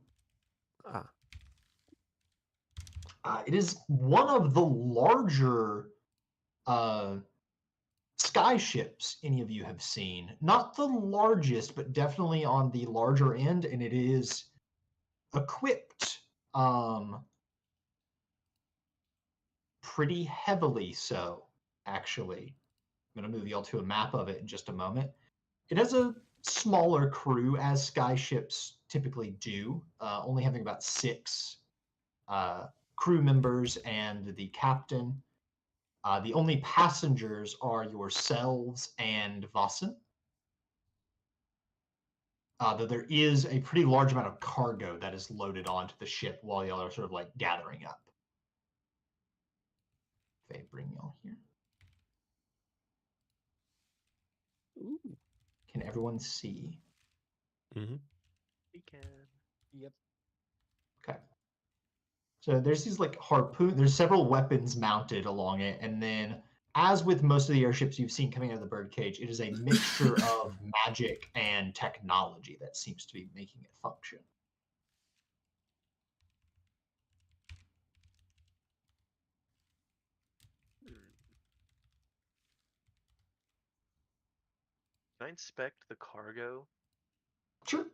Ah, It is one of the larger sky ships any of you have seen. Not the largest, but definitely on the larger end, and it is equipped pretty heavily so, actually. I'm going to move y'all to a map of it in just a moment. It has a smaller crew, as sky ships typically do, only having about 6 crew members and the captain. The only passengers are yourselves and Vossen. Though there is a pretty large amount of cargo that is loaded onto the ship while y'all are sort of like gathering up. If I bring y'all here. ooh. Can everyone see? Mm-hmm. We can. Yep. Okay. So there's these like there's several weapons mounted along it, and then as with most of the airships you've seen coming out of the birdcage, it is a mixture of magic and technology that seems to be making it function. Can I inspect the cargo? Sure.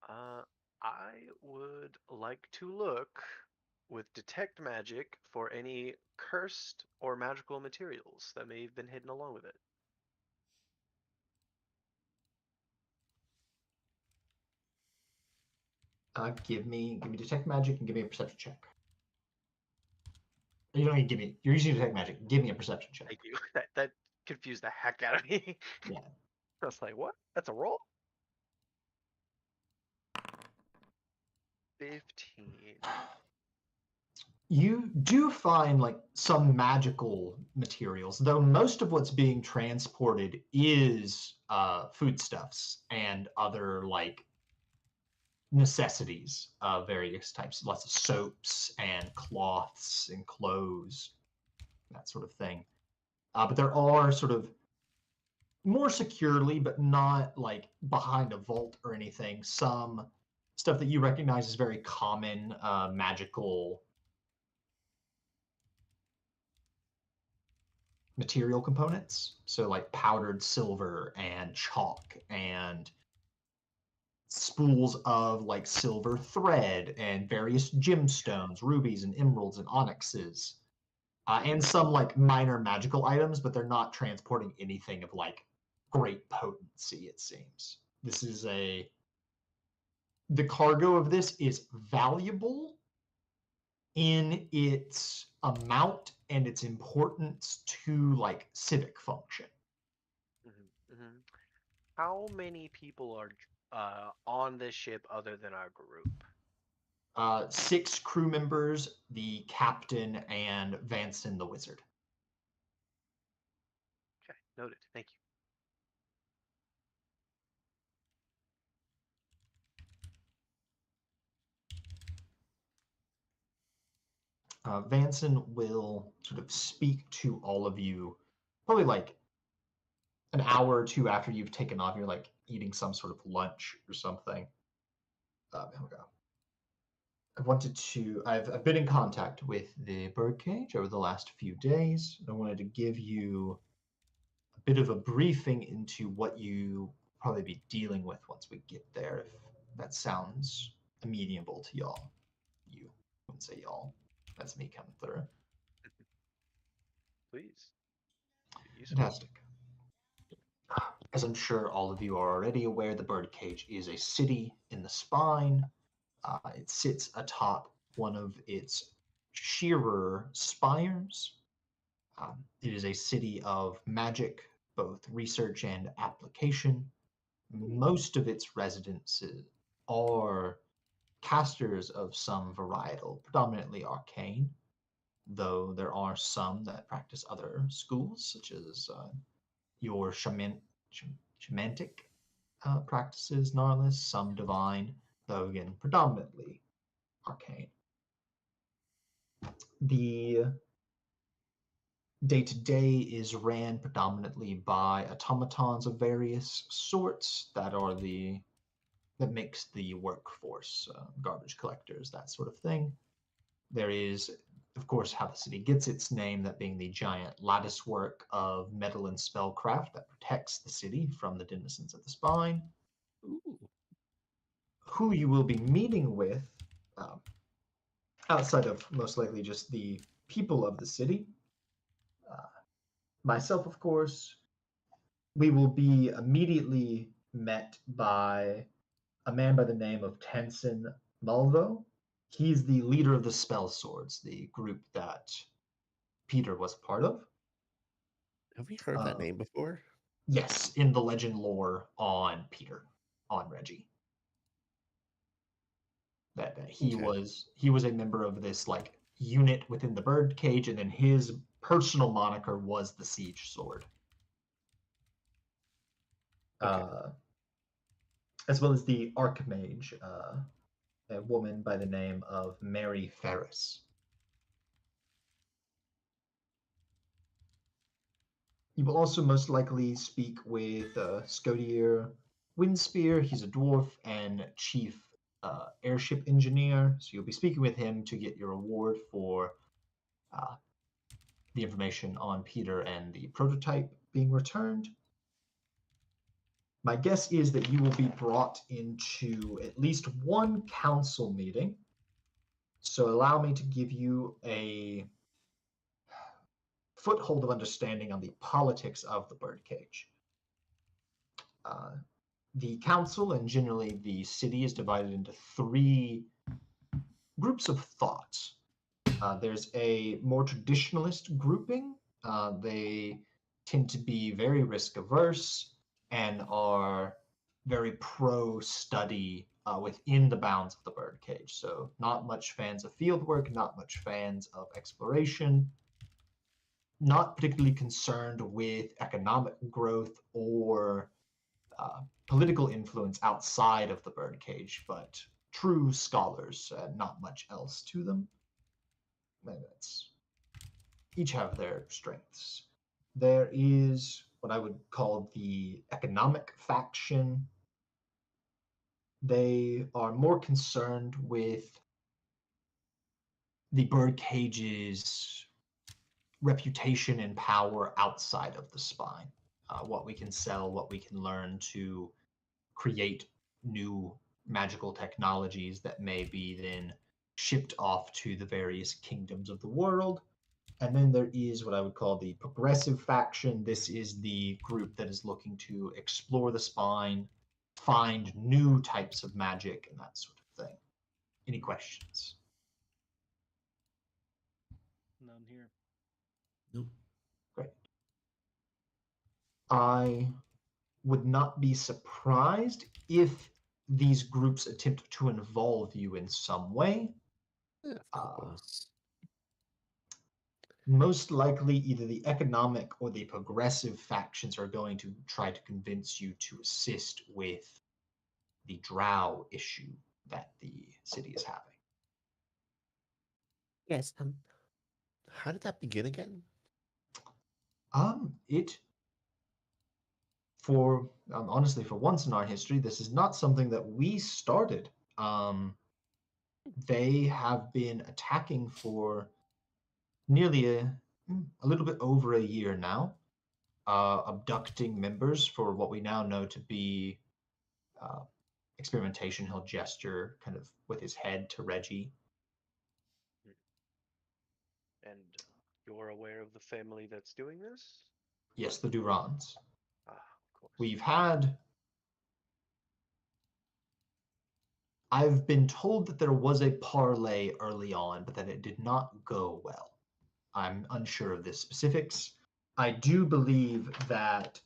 I would like to look with detect magic for any cursed or magical materials that may have been hidden along with it. Give me detect magic and give me a perception check. You don't need to give me. You're using detect magic. Give me a perception check. Thank you. That confused the heck out of me. Yeah. I was like, what? That's a roll? 15. You do find like some magical materials, though most of what's being transported is foodstuffs and other like necessities of various types, lots of soaps and cloths and clothes, that sort of thing. But there are sort of more securely, but not like behind a vault or anything, some stuff that you recognize as very common magical material components. So like powdered silver and chalk and spools of like silver thread and various gemstones, rubies and emeralds and onyxes, and some like minor magical items, but they're not transporting anything of like great potency, it seems. The cargo of this is valuable in its amount and its importance to like civic function. How many people are on this ship other than our group? 6 crew members, the captain, and Vanson the wizard. Okay, noted. Thank you. Vanson will sort of speak to all of you probably like an hour or two after you've taken off. You're like eating some sort of lunch or something. Here we go. I've been in contact with the birdcage over the last few days. I wanted to give you a bit of a briefing into what you probably be dealing with once we get there, if that sounds amenable to y'all. You wouldn't say y'all. That's me coming through. Please. Useful. Fantastic. As I'm sure all of you are already aware, the birdcage is a city in the spine. It sits atop one of its sheerer spires. It is a city of magic, both research and application. Most of its residents are casters of some varietal, predominantly arcane, though there are some that practice other schools, such as your shamanic practices, Narlis, some divine, though again, predominantly arcane. The day-to-day is ran predominantly by automatons of various sorts that makes the workforce, garbage collectors, that sort of thing. There is, of course, how the city gets its name, that being the giant lattice work of metal and spellcraft that protects the city from the denizens of the spine. Ooh. Who you will be meeting with, um, outside of most likely just the people of the city, myself, of course, we will be immediately met by a man by the name of Tenson Malvo. He's the leader of the Spell Swords, the group that Peter was part of. Have we heard that name before? Yes, in the legend lore on Peter, on Reggie. That he Okay. was a member of this like unit within the birdcage, and then his personal moniker was the Siege Sword. Okay. As well as the Archmage, a woman by the name of Mary Ferris. You will also most likely speak with Scodier Windspear. He's a dwarf and chief airship engineer. So you'll be speaking with him to get your reward for the information on Peter and the prototype being returned. My guess is that you will be brought into at least one council meeting. So allow me to give you a foothold of understanding on the politics of the birdcage. The council and generally the city is divided into three groups of thought. There's a more traditionalist grouping. They tend to be very risk averse and are very pro study within the bounds of the birdcage. So, not much fans of fieldwork, not much fans of exploration, not particularly concerned with economic growth or political influence outside of the birdcage, but true scholars, not much else to them. That's each have their strengths. There is what I would call the economic faction. They are more concerned with the birdcage's reputation and power outside of the spine. What we can sell, what we can learn to create new magical technologies that may be then shipped off to the various kingdoms of the world. And then there is what I would call the progressive faction. This is the group that is looking to explore the spine, find new types of magic, and that sort of thing. Any questions? None here. Nope. Great. I would not be surprised if these groups attempt to involve you in some way. Yeah, of course. Most likely, either the economic or the progressive factions are going to try to convince you to assist with the drow issue that the city is having. Yes. How did that begin again? It for honestly, for once in our history, this is not something that we started. They have been attacking for nearly a little bit over a year now, abducting members for what we now know to be experimentation. He'll gesture kind of with his head to Reggie. And you're aware of the family that's doing this? Yes, the Durans. Ah, We've had... I've been told that there was a parlay early on, but that it did not go well. I'm unsure of the specifics. I do believe that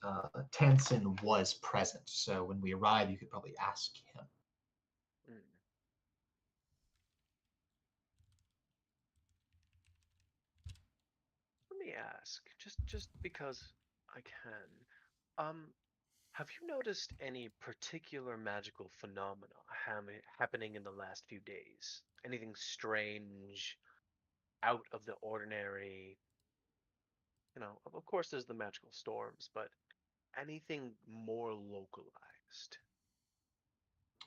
Tansen was present, so when we arrive, you could probably ask him. Mm. Let me ask, just because I can. Have you noticed any particular magical phenomena happening in the last few days? Anything strange, out of the ordinary? You know, of course, there's the magical storms, but anything more localized?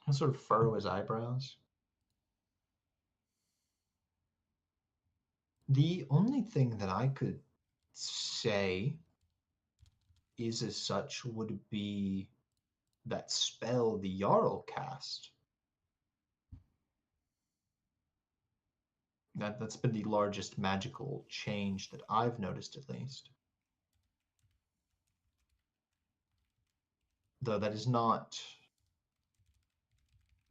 He'll sort of furrow his eyebrows. The only thing that I could say is as such would be that spell the Jarl cast. That's been the largest magical change that I've noticed, at least. Though that is not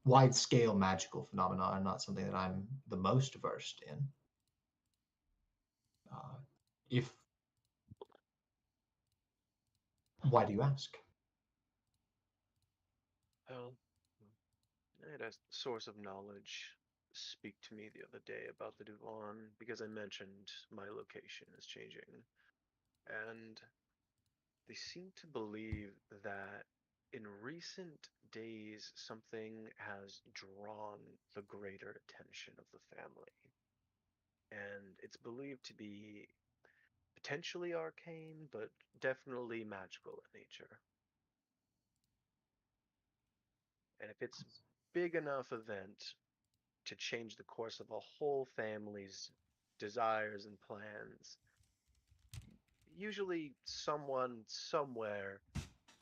wide-scale magical phenomena, are not something that I'm the most versed in. If Why do you ask? Well, I had a source of knowledge speak to me the other day about the Duvan because I mentioned my location is changing. And they seem to believe that in recent days something has drawn the greater attention of the family. And it's believed to be potentially arcane, but definitely magical in nature. And if it's big enough event to change the course of a whole family's desires and plans, usually someone somewhere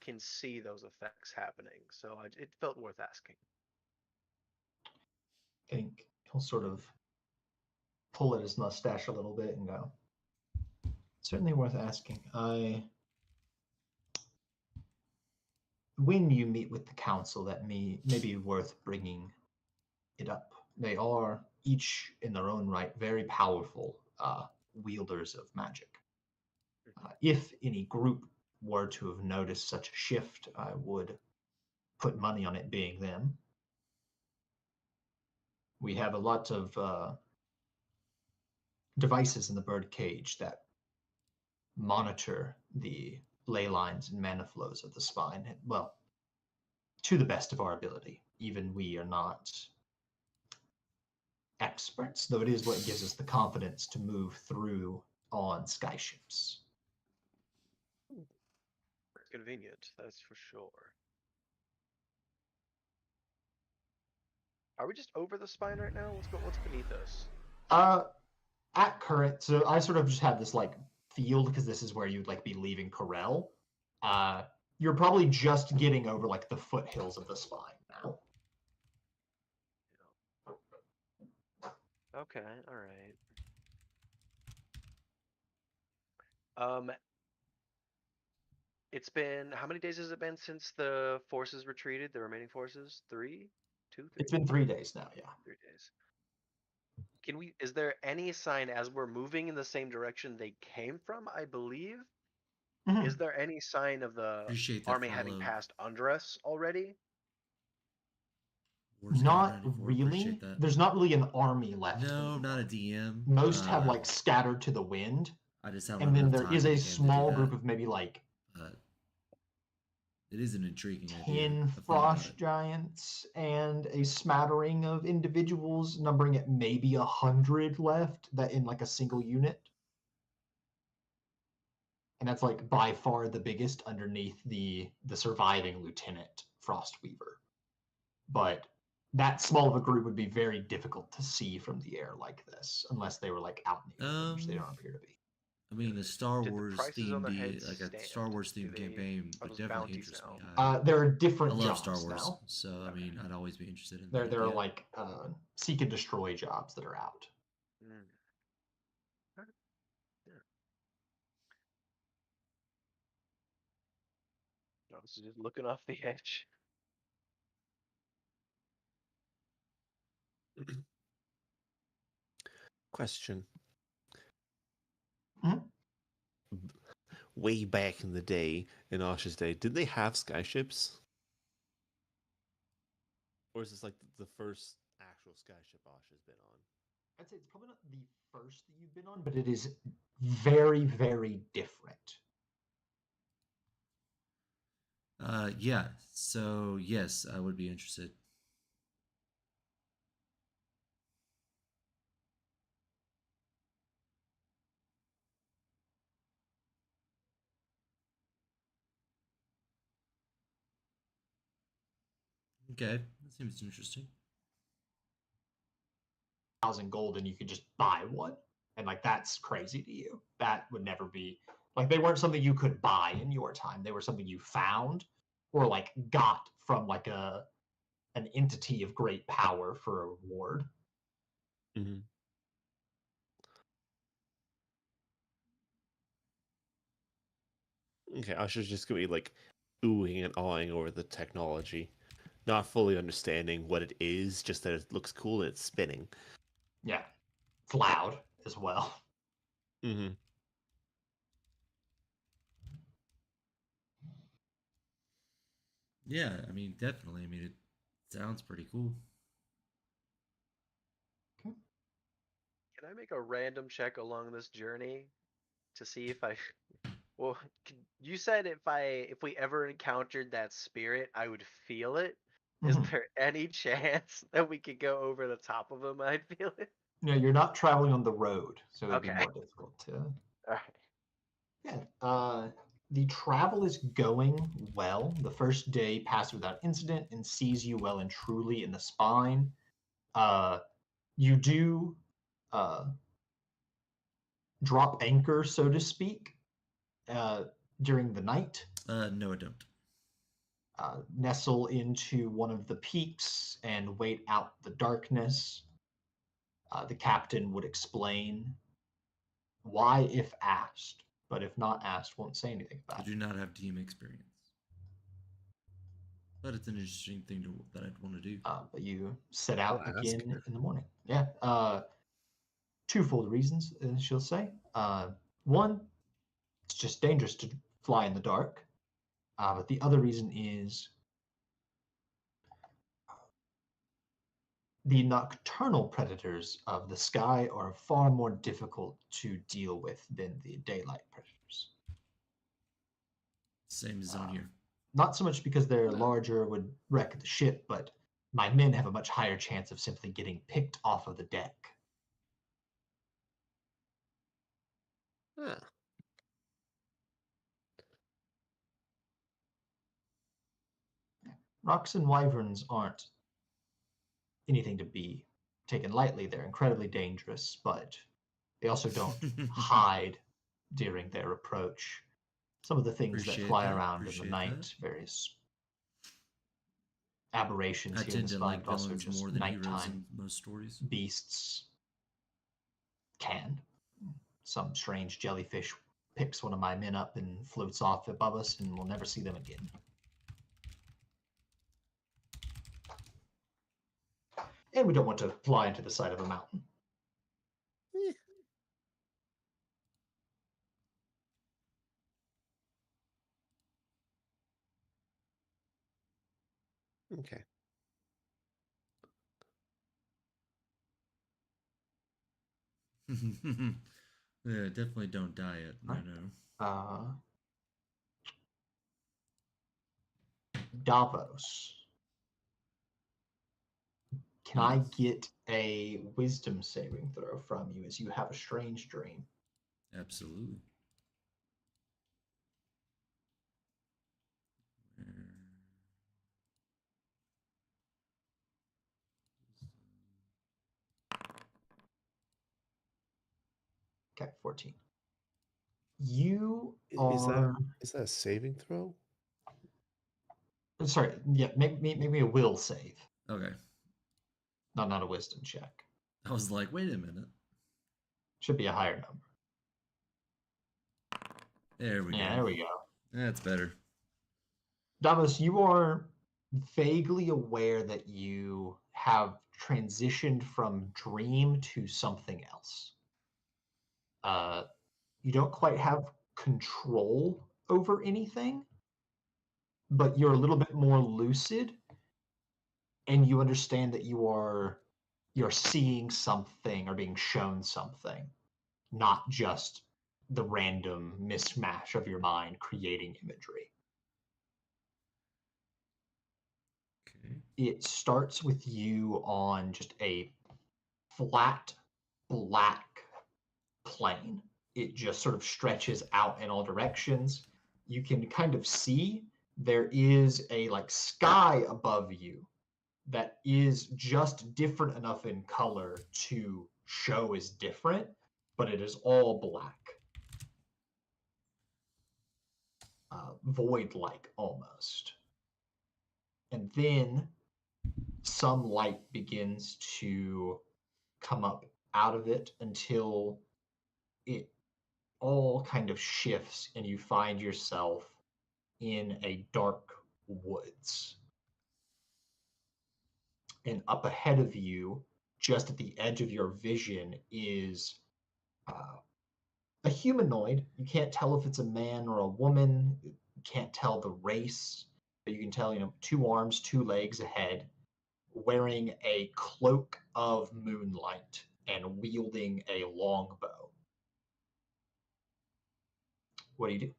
can see those effects happening. So it felt worth asking. I think he'll sort of pull at his mustache a little bit and go, certainly worth asking. When you meet with the council, that may be worth bringing it up. They are each in their own right very powerful wielders of magic. If any group were to have noticed such a shift, I would put money on it being them. We have a lot of devices in the birdcage that monitor the ley lines and mana flows of the spine. Well, to the best of our ability. Even we are not experts, though it is what gives us the confidence to move through on skyships. Convenient, that's for sure. Are we just over the spine right now? What's beneath us? At current, so I sort of just have this like field because this is where you'd like be leaving Corel. You're probably just getting over like the foothills of the spine now. Okay, all right. It's been, how many days has it been since the forces retreated, the remaining forces? 3? 2, 3? It's been 3 days now, yeah. 3 days. Is there any sign as we're moving in the same direction they came from, I believe? Mhm. Is there any sign of the Appreciate that army having follow. passed under us already? Wars Not 94, really. appreciate that. There's not really an army left. No, anymore. not a DM. Most have like scattered to the wind, I just haven't and then enough there time is in a the game to do small that. group of maybe like It is an intriguing idea. 10 I've thought about frost it. giants and a smattering of individuals, numbering at maybe 100 left that in like a single unit. And that's like by far the biggest underneath the surviving Lieutenant Frostweaver. But that small of a group would be very difficult to see from the air like this, unless they were like out in the open, which they don't appear to be. I mean, a Star Did the Wars prices on themed, their heads like a stand? Star Wars themed Do they- campaign are would those definitely bounties interest me. now? There are I different love jobs Star Wars, now. so I mean, I'd always be interested in. There are idea. like seek and destroy jobs that are out. Mm. Yeah. was just looking off the edge. Question. Mhm. Way back in the day, in Asha's day, did they have skyships? Or is this like the first actual skyship Asha's been on? I'd say it's probably not the first that you've been on, but it is very, very different. Yeah. So yes, I would be interested. Okay, that seems interesting. 1,000 gold and you could just buy one, and like that's crazy to you. That would never be like they weren't something you could buy in your time. They were something you found or like got from like an entity of great power for a reward. Mm-hmm. Okay, Asha's just gonna be like oohing and awing over the technology, not fully understanding what it is, just that it looks cool and it's spinning. Yeah, it's loud as well. Mm-hmm. Yeah, I mean, definitely. I mean, it sounds pretty cool. Can I make a random check along this journey to see if I? Well, you said if we ever encountered that spirit, I would feel it. Is Mhm. there any chance that we could go over the top of him? I'd feel it. No, you're not traveling on the road, so it'd be Okay. more difficult to. All right. Yeah. The travel is going well. The first day passed without incident and sees you well and truly in the spine. You do uh, drop anchor, so to speak, uh, during the night. No, I don't. Nestle into one of the peaks and wait out the darkness. The captain would explain why if asked, but if not asked, won't say anything I about do it. not have team experience, but it's an interesting thing that I'd want to do. But you set I'll out ask again her. in the morning. Yeah. Twofold reasons, she'll say. One, it's just dangerous to fly in the dark. But the other reason is the nocturnal predators of the sky are far more difficult to deal with than the daylight predators. Same zone here. Not so much because they're Yeah. larger, would wreck the ship, but my men have a much higher chance of simply getting picked off of the deck. Ah. Rocks and wyverns aren't anything to be taken lightly. They're incredibly dangerous, but they also don't hide during their approach. Some of the things that Appreciate fly that. around in the Appreciate that. night, various aberrations I here in the tend to sky, like but also villains just more than heroes nighttime in most stories. beasts can. Some strange jellyfish picks one of my men up and floats off above us, and we'll never see them again. And we don't want to fly into the side of a mountain. Okay. Yeah, definitely don't die yet. No, Right. no. Davos. Can I Yes. get a wisdom saving throw from you as you have a strange dream? Absolutely. Okay, 14. You Is are. that a saving throw? Sorry, yeah, make me a will save, Okay. not a wisdom check. I was like, wait a minute. Should be a higher number. There we go. Yeah, there we go. That's better. Davos, you are vaguely aware that you have transitioned from dream to something else. You don't quite have control over anything, but you're a little bit more lucid, and you understand that you're seeing something or being shown something, not just the random mismatch of your mind creating imagery. Okay. It starts with you on just a flat black plane. It just sort of stretches out in all directions. You can kind of see there is a like sky above you that is just different enough in color to show as different, but it is all black. Void-like almost. And then some light begins to come up out of it until it all kind of shifts and you find yourself in a dark woods. And up ahead of you, just at the edge of your vision, is a humanoid. You can't tell if it's a man or a woman. You can't tell the race, but you can tell, 2 arms, 2 legs ahead, wearing a cloak of moonlight and wielding a longbow. What do you do?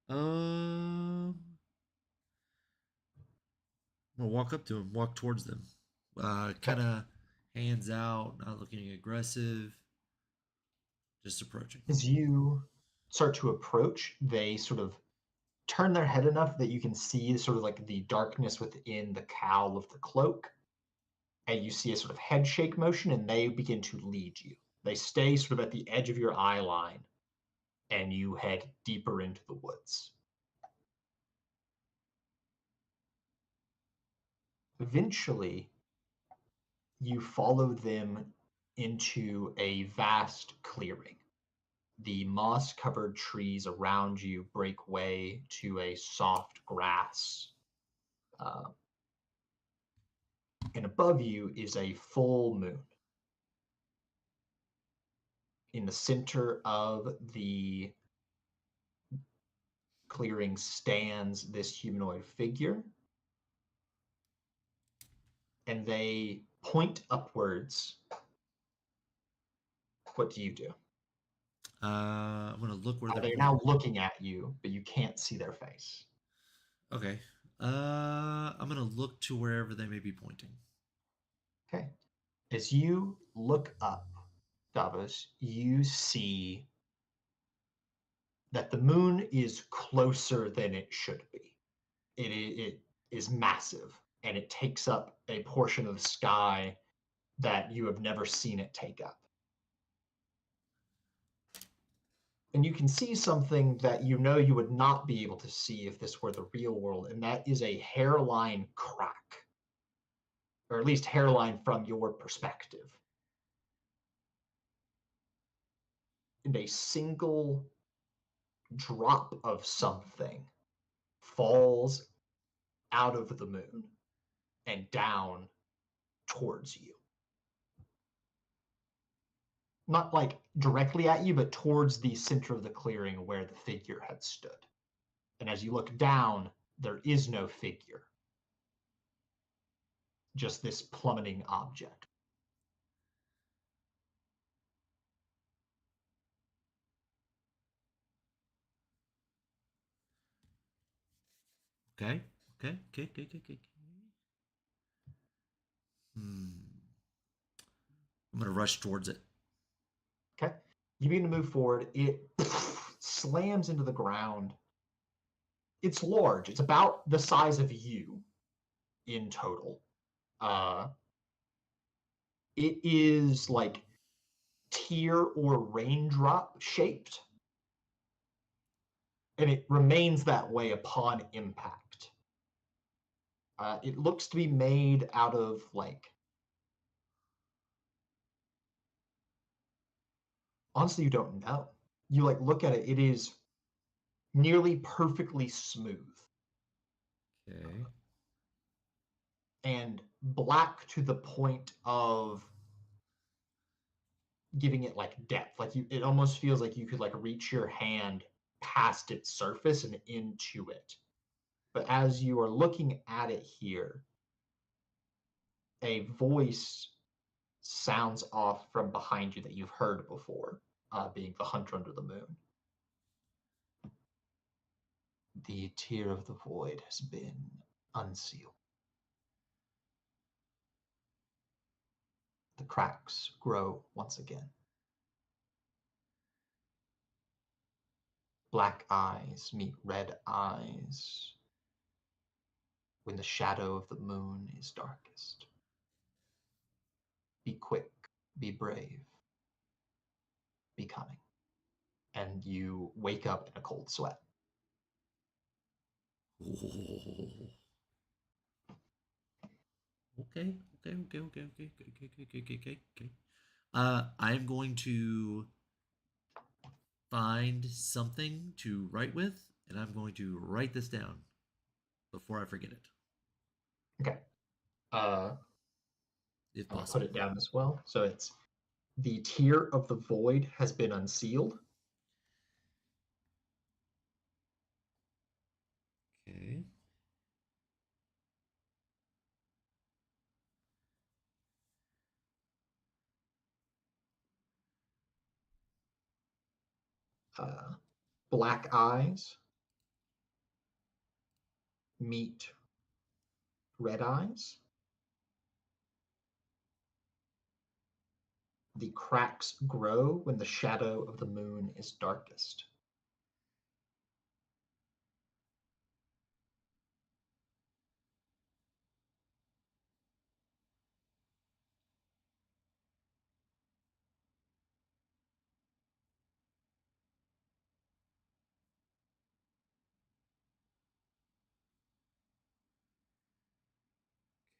I'm gonna walk up to him, walk towards them. Kind of hands out, not looking aggressive, just approaching. As you start to approach, they sort of turn their head enough that you can see sort of like the darkness within the cowl of the cloak. And you see a sort of head shake motion, and they begin to lead you. They stay sort of at the edge of your eye line, and you head deeper into the woods. Eventually, you follow them into a vast clearing. The moss-covered trees around you break way to a soft grass. And above you is a full moon. In the center of the clearing stands this humanoid figure, and they point upwards. What do you do? I'm gonna look where they're They're pointing. now looking at you, but you can't see their face. Okay. I'm gonna look to wherever they may be pointing. Okay. As you look up, Davos, you see that the moon is closer than it should be. It is massive, and it takes up a portion of the sky that you have never seen it take up. And you can see something that you know you would not be able to see if this were the real world, and that is a hairline crack, or at least hairline from your perspective. And a single drop of something falls out of the moon and down towards you. Not like directly at you, but towards the center of the clearing where the figure had stood. And as you look down, there is no figure, just this plummeting object. Okay. Okay. I'm gonna rush towards it. Okay. You begin to move forward. It slams into the ground. It's large. It's about the size of you in total. It is like tear or raindrop shaped. And it remains that way upon impact. It looks to be made out of like, honestly, you don't know. You like look at it, it is nearly perfectly smooth Okay. and black to the point of giving it like depth. Like it almost feels like you could like reach your hand past its surface and into it. But as you are looking at it here, a voice sounds off from behind you that you've heard before, being the hunter under the moon. The tear of the void has been unsealed. The cracks grow once again. Black eyes meet red eyes when the shadow of the moon is darkest. Be quick, be brave, be cunning. And you wake up in a cold sweat. Okay. I'm going to find something to write with, and I'm going to write this down before I forget it, Okay. if I'll put possible. it down as well. So it's the tear of the void has been unsealed. Okay. Black eyes meet red eyes. The cracks grow when the shadow of the moon is darkest.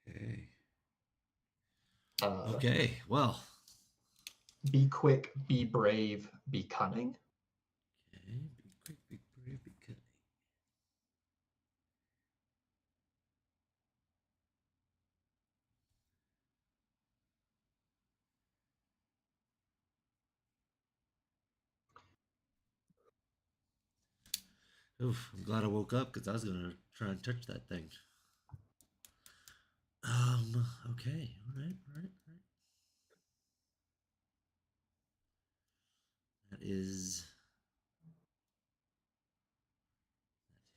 Okay. Uh, Okay. Well. Be quick, be brave, be cunning. Okay. Be quick, be brave, be cunning. Oof, I'm glad I woke up because I was gonna try and touch that thing. Okay. All right. That is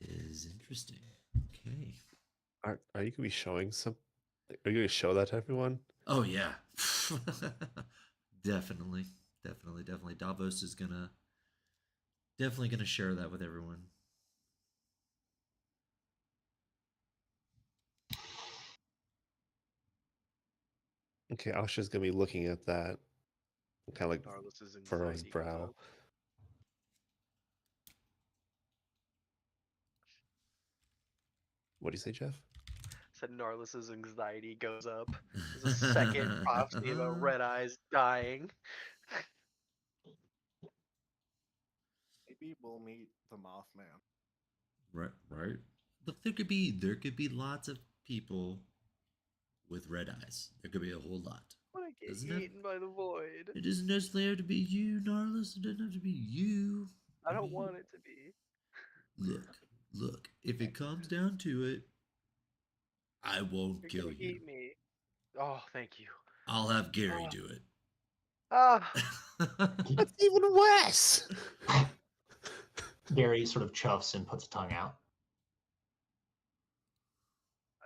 interesting. Okay. Are you gonna be showing some? Are you gonna show that to everyone? Oh yeah. Definitely. Davos is definitely gonna share that with everyone. Okay, Asha's gonna be looking at that, kind of like Narlis's furrow his anxiety goes brow. up. What do you say, Jeff? Said Narlis's anxiety goes up. There's a second prophecy about Red Eyes dying. Maybe we'll meet the Mothman. Right. Look, there could be lots of people with red eyes. There could be a whole lot. I want to Doesn't get it? eaten by the void. It doesn't necessarily have to be you, Narlis. It doesn't have to be you. I don't want it to be. Look. If it comes down to it, I won't You're kill gonna you. eat me. Oh, thank you. I'll have Gary do it. Ah, That's even worse. Gary sort of chuffs and puts a tongue out.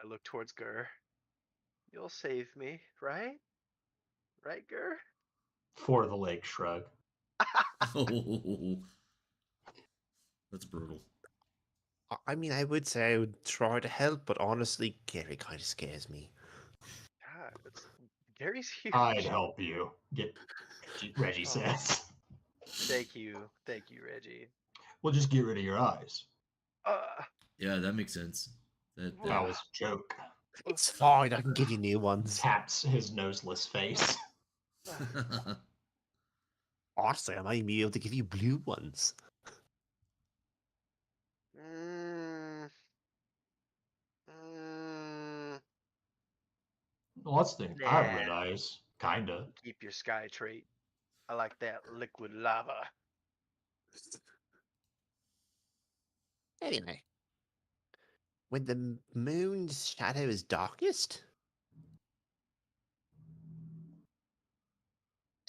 I look towards Gur. You'll save me, right? Right, Gur? For the leg shrug. Oh, that's brutal. I mean, I would say I would try to help, but honestly, Gary kind of scares me. God, it's Gary's huge. I'd help you. Reggie Oh. says. Thank you, Reggie. We'll just get rid of your eyes. Yeah, that makes sense. That was a joke. It's fine, I can give you new ones. Taps his noseless face. Honestly, I might be able to give you blue ones. Well, that's the thing. I have red Nah. eyes, kinda. Keep your sky trait. I like that liquid lava. Anyway, when the moon's shadow is darkest?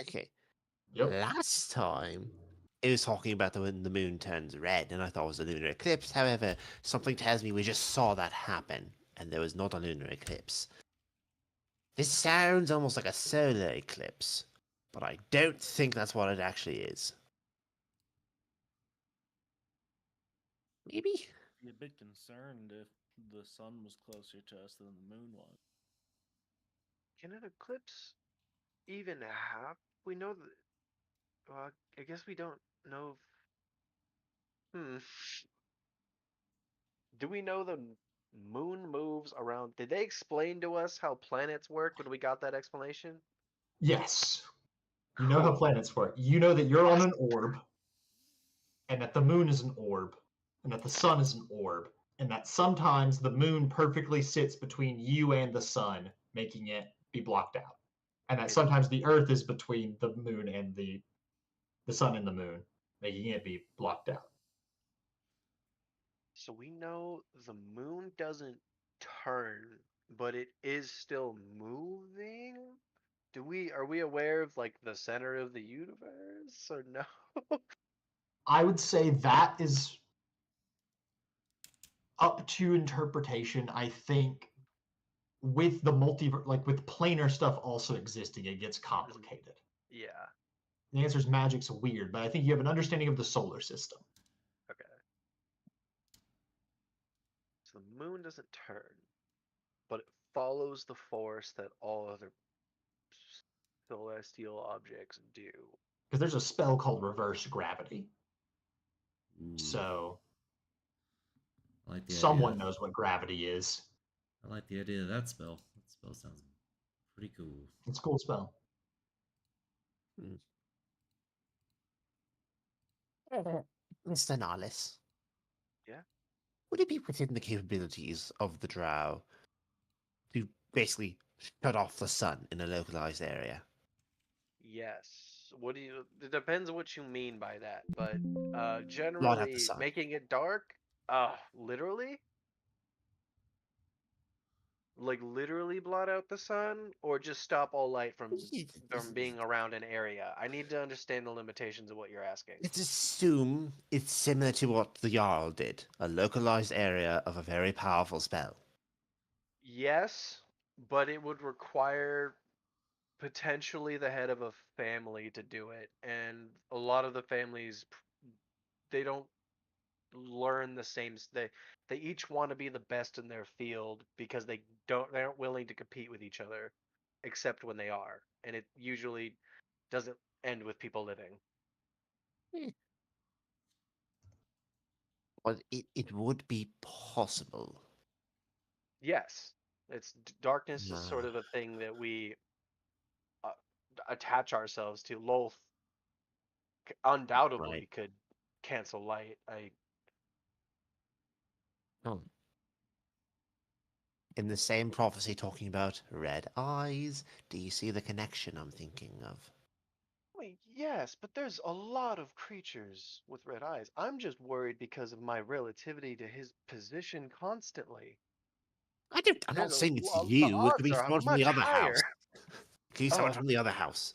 Okay, Yep. last time it was talking about when the moon turns red, and I thought it was a lunar eclipse. However, something tells me we just saw that happen, and there was not a lunar eclipse. This sounds almost like a solar eclipse, but I don't think that's what it actually is. Maybe? Be a bit concerned if the sun was closer to us than the moon was. Can an eclipse even happen? We know that. Well, I guess we don't know. Hmm. Do we know the moon moves around? Did they explain to us how planets work when we got that explanation? Yes. You know how Cool. planets work. You know that you're on an Awesome. orb, and that the moon is an orb, and that the sun is an orb, and that sometimes the moon perfectly sits between you and the sun, making it be blocked out. And that It- sometimes the earth is between the moon and the sun and the moon, making it be blocked out. So we know the moon doesn't turn, but it is still moving. Are we aware of like the center of the universe or no? I would say that is up to interpretation. I think with the multiverse, like with planar stuff also existing, it gets complicated. Yeah. The answer is magic's weird, but I think you have an understanding of the solar system. Okay. So the moon doesn't turn, but it follows the force that all other celestial objects do. Because there's a spell called reverse gravity. Ooh, So I like the idea. someone knows what gravity is. I like the idea of that spell. That spell sounds pretty cool. It's a cool spell. Mr. Nahlis, Yeah. would it be within the capabilities of the drow to basically shut off the sun in a localized area? Yes. What do you? It depends on what you mean by that, but Blot out the generally sun. making it dark. Literally, like literally blot out the sun, or just stop all light from being around an area. I need to understand the limitations of what you're asking. Let's assume it's similar to what the Jarl did, a localized area of a very powerful spell. Yes, but it would require potentially the head of a family to do it, and a lot of the families they don't learn the same. They each want to be the best in their field because they aren't willing to compete with each other, except when they are, and it usually doesn't end with people living. Hmm. Well, it would be possible. Yes, darkness is sort Ah, of a thing that we uh, attach ourselves to. Lolth right. undoubtedly could cancel light. I Oh. In the same prophecy talking about red eyes, do you see the connection I'm thinking of? Wait, yes, but there's a lot of creatures with red eyes. I'm just worried because of my relativity to his position constantly. I'm There's not saying it's the you. It could odds be are someone from the much other higher. house. It could be someone Oh, from the other house.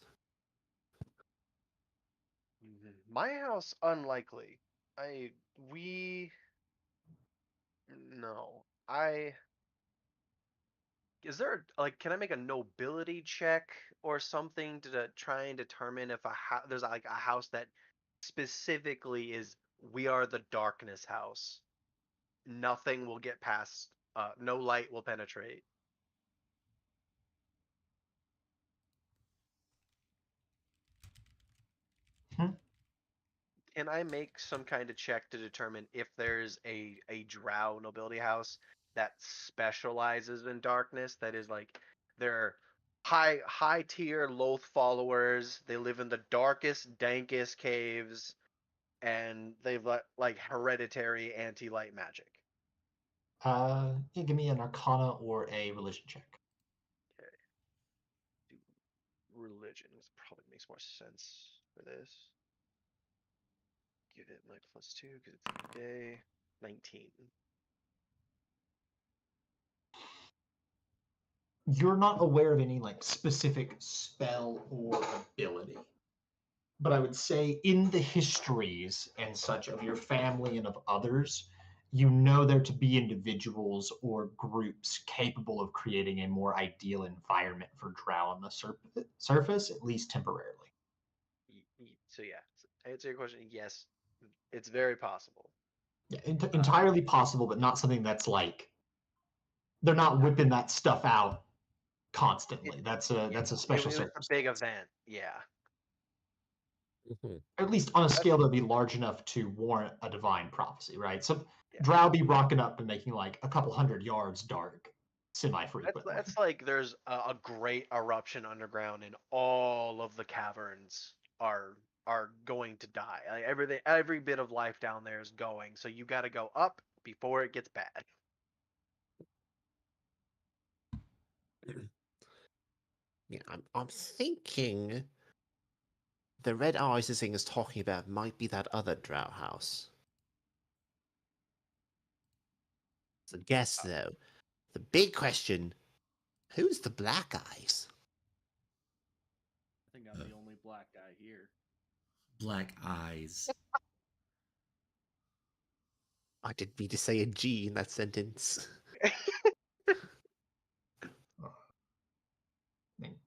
my house unlikely. I we no. I Is there like can I make a nobility check or something to try and determine if there's like a house that specifically is we are the darkness house. Nothing will get past no light will penetrate. Hmm. Can I make some kind of check to determine if there's a drow nobility house that specializes in darkness that is like they're high tier Loth followers, they live in the darkest dankest caves and they've like hereditary anti-light magic. Yeah, give me an Arcana or a Religion check. Okay. religion. It probably makes more sense for this. Give it my +2 because it's a day. 19. You're not aware of any like specific spell or ability. But I would say in the histories and such of your family and of others, you know there to be individuals or groups capable of creating a more ideal environment for drow on the surface, at least temporarily. So yeah, to answer your question, yes, it's very possible. Yeah, entirely possible, but not something that's like they're not whipping that stuff out constantly. That's a special It was a big circumstance. event. Yeah. Mhm. At least on a scale that would be large enough to warrant a divine prophecy, right? So Yeah. drow be rocking up and making like a couple hundred yards dark semi-frequently. That's like there's a great eruption underground and all of the caverns are going to die. Like every bit of life down there is going. So you got to go up before it gets bad. Yeah, I'm thinking the red eyes this thing is talking about might be that other drow house. It's a guess, though. The big question: who's the black eyes? I think I'm the only black guy here. Black eyes. I didn't mean to say a G in that sentence.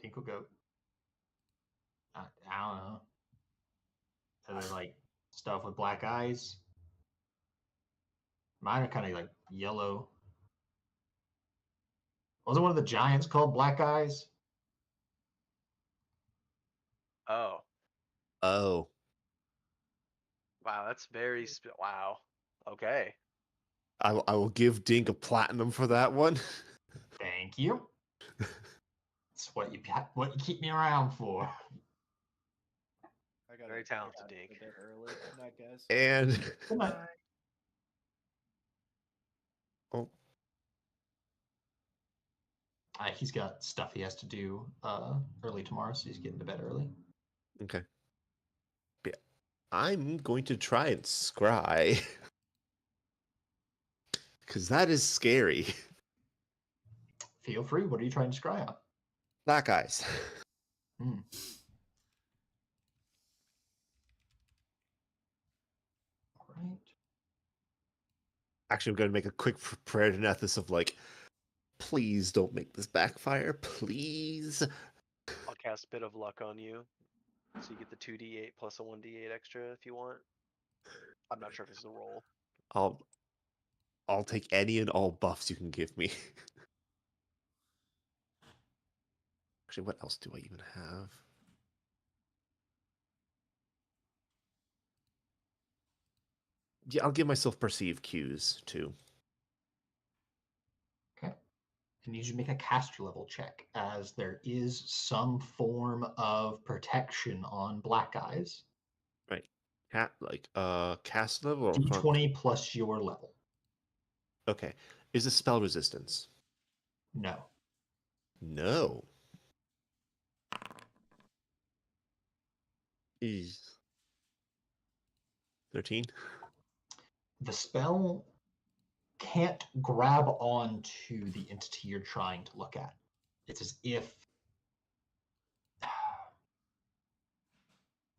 Dinkle goat. I don't know. Are they like stuff with black eyes? Mine are kind of like yellow. Wasn't one of the giants called Black Eyes? Oh, Oh, wow, that's very wow. Okay. I will give Dink a platinum for that one. Thank you. That's what you keep me around for. I got Very talented, a Dink. bit early. Good night, guys. And Good night. oh, He's got stuff he has to do early tomorrow, so he's getting to bed early. okay. Yeah, I'm going to try and scry. Because that is scary. Feel free. What are you trying to scry on? Black eyes. Hmm. All right. Actually, I'm going to make a quick prayer to Nethys of like, please don't make this backfire. Please. I'll cast a bit of luck on you, so you get the 2d8 plus a 1d8 extra if you want. I'm not sure if this is a roll. I'll take any and all buffs you can give me. Actually, what else do I even have? Yeah, I'll give myself perceived cues too. Okay. I need you to make a caster level check, as there is some form of protection on Black Eyes. Right. Cast level or D20 plus your level. Okay. Is it spell resistance? No. No. Ease. 13? The spell can't grab onto the entity you're trying to look at. It's as if,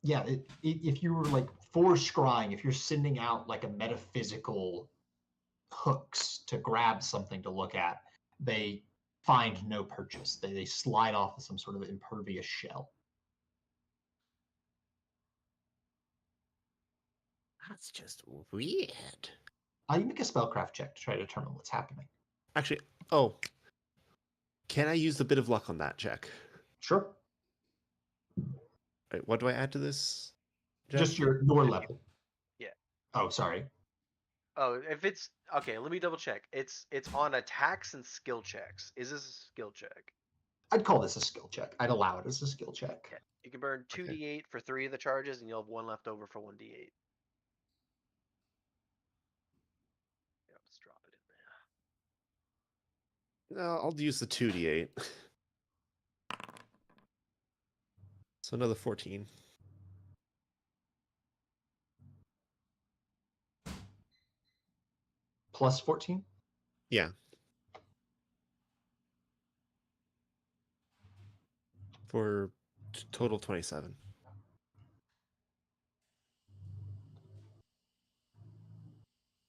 yeah, if you were like for scrying, if you're sending out like a metaphysical hooks to grab something to look at, they find no purchase. They slide off of some sort of impervious shell. That's just weird. You make a spellcraft check to try to determine what's happening. Actually, can I use the bit of luck on that check? Sure. Right, what do I add to this? Jeff? Just your level. Yeah. Oh, sorry. Oh, if it's okay, let me double check. It's on attacks and skill checks. Is this a skill check? I'd call this a skill check. I'd allow it as a skill check. Okay. You can burn 2d8 for 3 of the charges, and you'll have 1 left over for 1d8. Yeah, let's drop it in there. No, I'll use the 2d8. So another 14. Plus 14? Yeah. For total 27.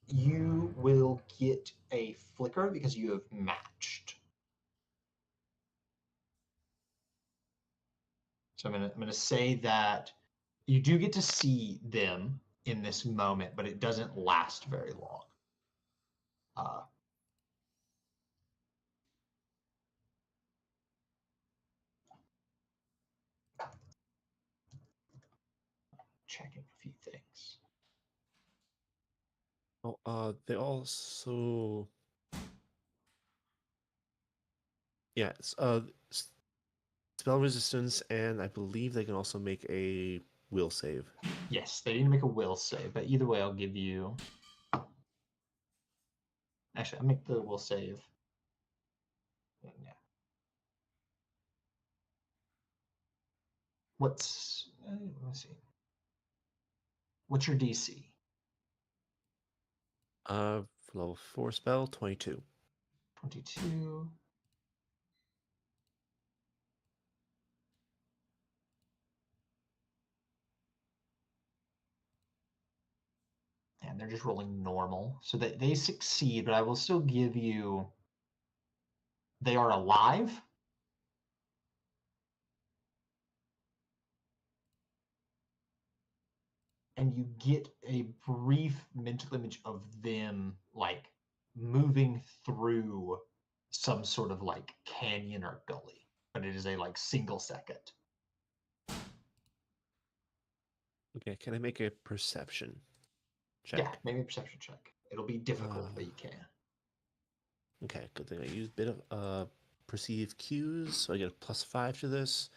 You will get a flicker because you have matched. So I'm gonna say that you do get to see them in this moment, but it doesn't last very long. Checking a few things. Oh, they also. Yeah, spell resistance, and I believe they can also make a will save. Yes, they need to make a will save, but either way, I'll give you. Actually, I'll make the will save. Yeah. Let's see. What's your DC? For level 4 spell, 22. 22. And they're just rolling normal. So they succeed, but I will still give you. They are alive. And you get a brief mental image of them like moving through some sort of like canyon or gully, but it is a like single second. Okay, can I make a perception check? Yeah, maybe a perception check. It'll be difficult, but you can. Okay, good thing I used a bit of perceive cues, so I get a +5 to this.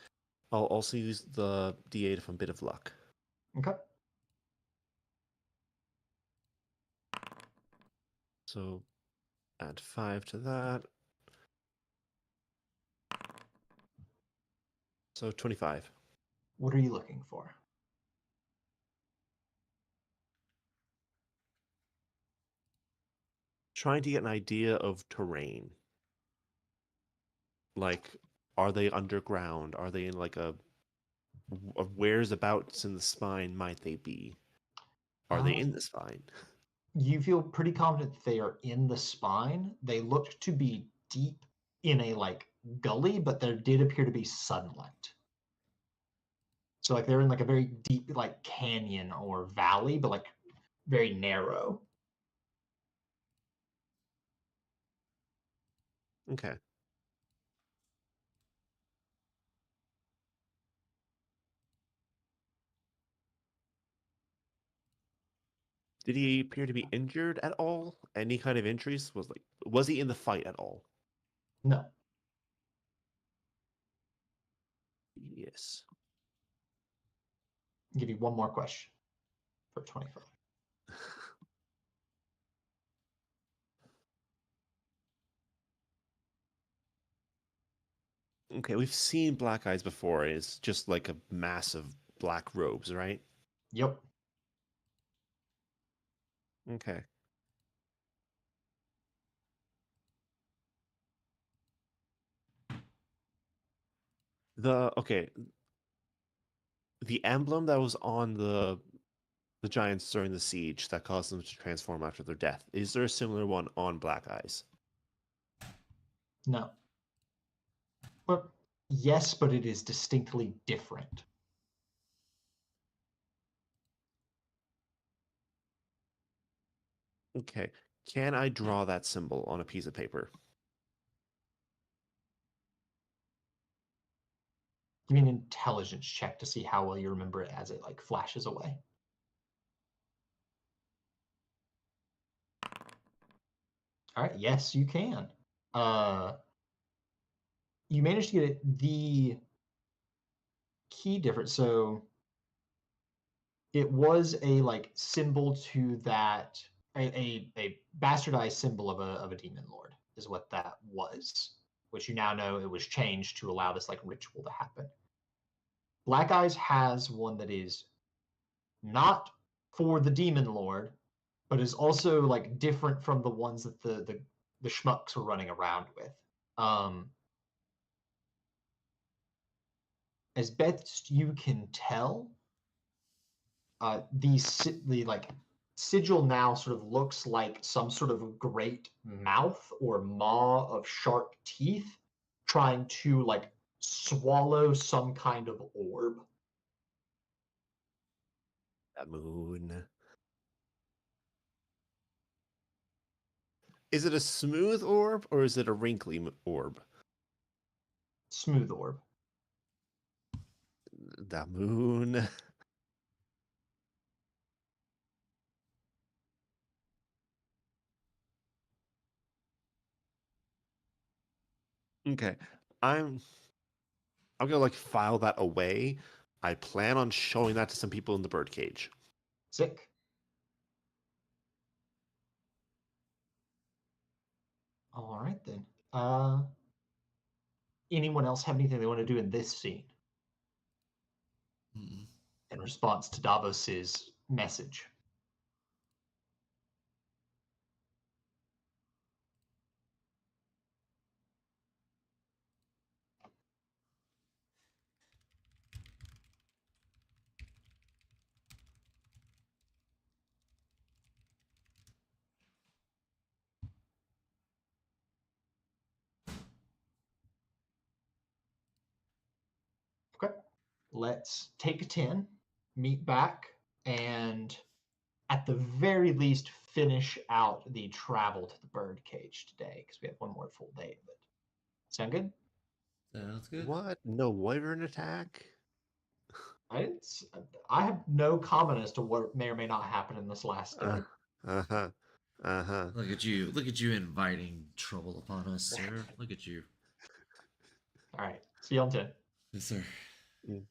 I'll also use the D8 from bit of luck. Okay. So add 5 to that. So 25. What are you looking for? Trying to get an idea of terrain. Like, are they underground? Are they in like where's abouts in the spine might they be? Are they in the spine? You feel pretty confident that they are in the spine. They look to be deep in a like gully, but there did appear to be sunlight. So like they're in like a very deep like canyon or valley, but like very narrow. Okay. Did he appear to be injured at all? Any kind of injuries? Was he in the fight at all? No. Yes. I'll give you one more question for 25. Okay, we've seen black eyes before. It's just like a mass of black robes, right? Yep. Okay. Okay. The emblem that was on the giants during the siege that caused them to transform after their death. Is there a similar one on Black Eyes? No. But yes, but it is distinctly different. Okay. Can I draw that symbol on a piece of paper? Give me an intelligence check to see how well you remember it as it like flashes away. All right, yes, you can. You managed to get it. The key difference. So it was a like symbol to that a bastardized symbol of a demon lord is what that was, which you now know it was changed to allow this like ritual to happen. Black Eyes has one that is not for the Demon Lord, but is also like different from the ones that the schmucks were running around with. As best you can tell, the like sigil now sort of looks like some sort of great mouth or maw of sharp teeth trying to like swallow some kind of orb. That moon. Is it a smooth orb or is it a wrinkly orb? Smooth orb. That moon. Okay. I'm gonna like file that away. I plan on showing that to some people in the birdcage. Sick. All right then. Anyone else have anything they want to do in this scene Mm-mm. in response to Davos's message? Okay. Let's take a 10, meet back, and at the very least finish out the travel to the birdcage today because we have one more full day of it. Sound good? Sounds good. What? No wyvern attack? I, I have no comment as to what may or may not happen in this last day. Uh-huh. Uh-huh. Look at you. Look at you inviting trouble upon us, sir. Look at you. All right. See you on 10. Yes, sir. Mm.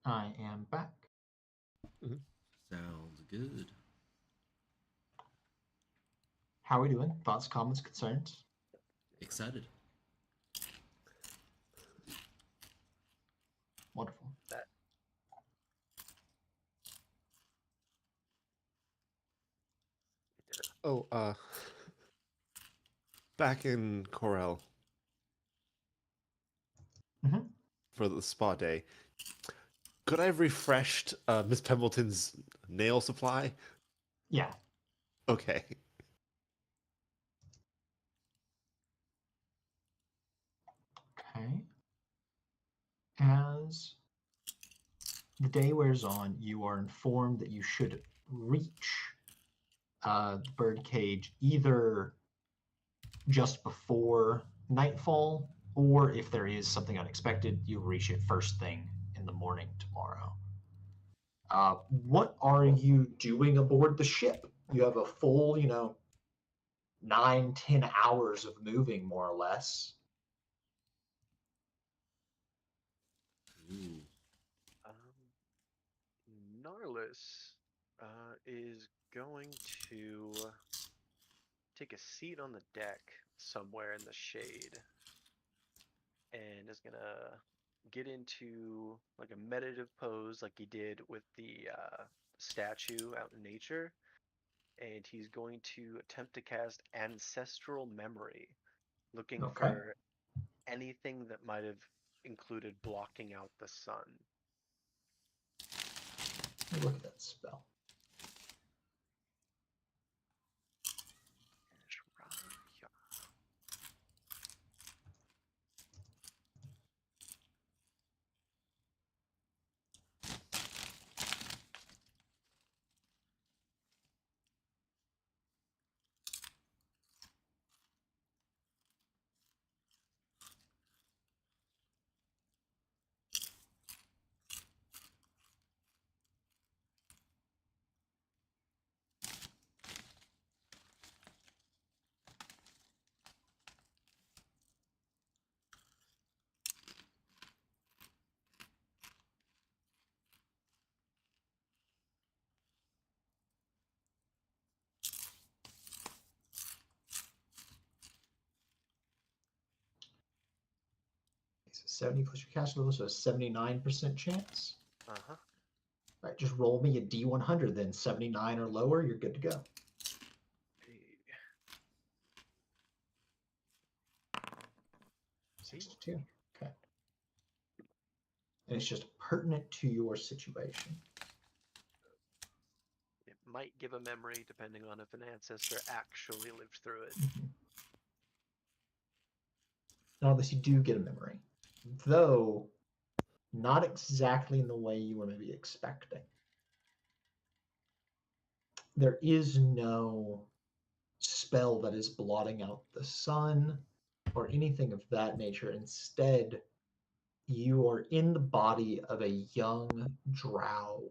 I am back. Sounds good. How are we doing? Thoughts, comments, concerns? Excited. Wonderful. That Oh, back in Corel Mhm. for the spa day, could I have refreshed Miss Pembleton's nail supply? Yeah. Okay. Okay. As the day wears on, you are informed that you should reach the birdcage either just before nightfall, or if there is something unexpected, you'll reach it first thing in the morning tomorrow. What are you doing aboard the ship? You have a full, 9-10 hours of moving, more or less. Ooh. Gnarlus is going to take a seat on the deck somewhere in the shade and is gonna get into like a meditative pose like he did with the statue out in nature, and he's going to attempt to cast Ancestral Memory, looking Okay. for anything that might have included blocking out the sun. Let me look at that spell. So 70 plus your cast level, so a 79% chance. Uh-huh. All right, just roll me a D100 then. 79 or lower, you're good to go. 62. Okay. And it's just pertinent to your situation. It might give a memory depending on if an ancestor actually lived through it. Now, this you do get a memory, though not exactly in the way you were maybe expecting. There is no spell that is blotting out the sun or anything of that nature. Instead, you are in the body of a young drow,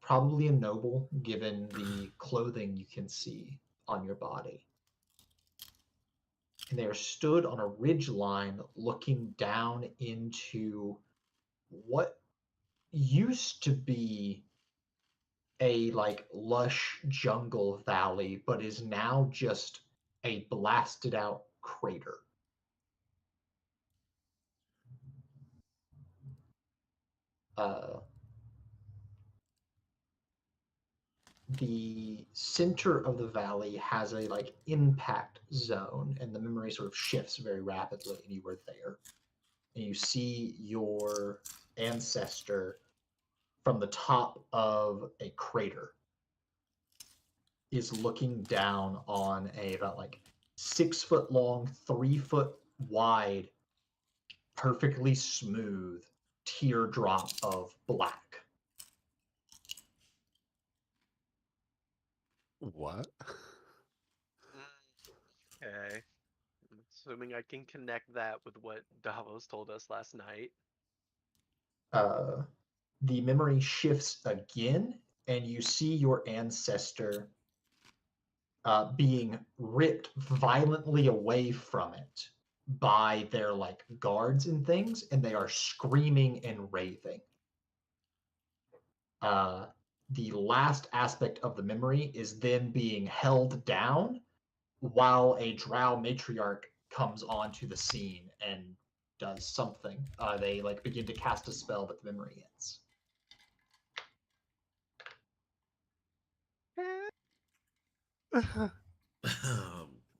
probably a noble, given the clothing you can see on your body. And they are stood on a ridge line looking down into what used to be a like lush jungle valley, but is now just a blasted out crater. The center of the valley has a like impact zone, and the memory sort of shifts very rapidly, and you were there. And you see your ancestor from the top of a crater is looking down on a about like 6 foot long, 3 foot wide, perfectly smooth teardrop of black. What? Okay. I'm assuming I can connect that with what Davos told us last night. The memory shifts again, and you see your ancestor being ripped violently away from it by their like guards and things, and they are screaming and raving. The last aspect of the memory is then being held down while a drow matriarch comes onto the scene and does something. They like begin to cast a spell, but the memory ends.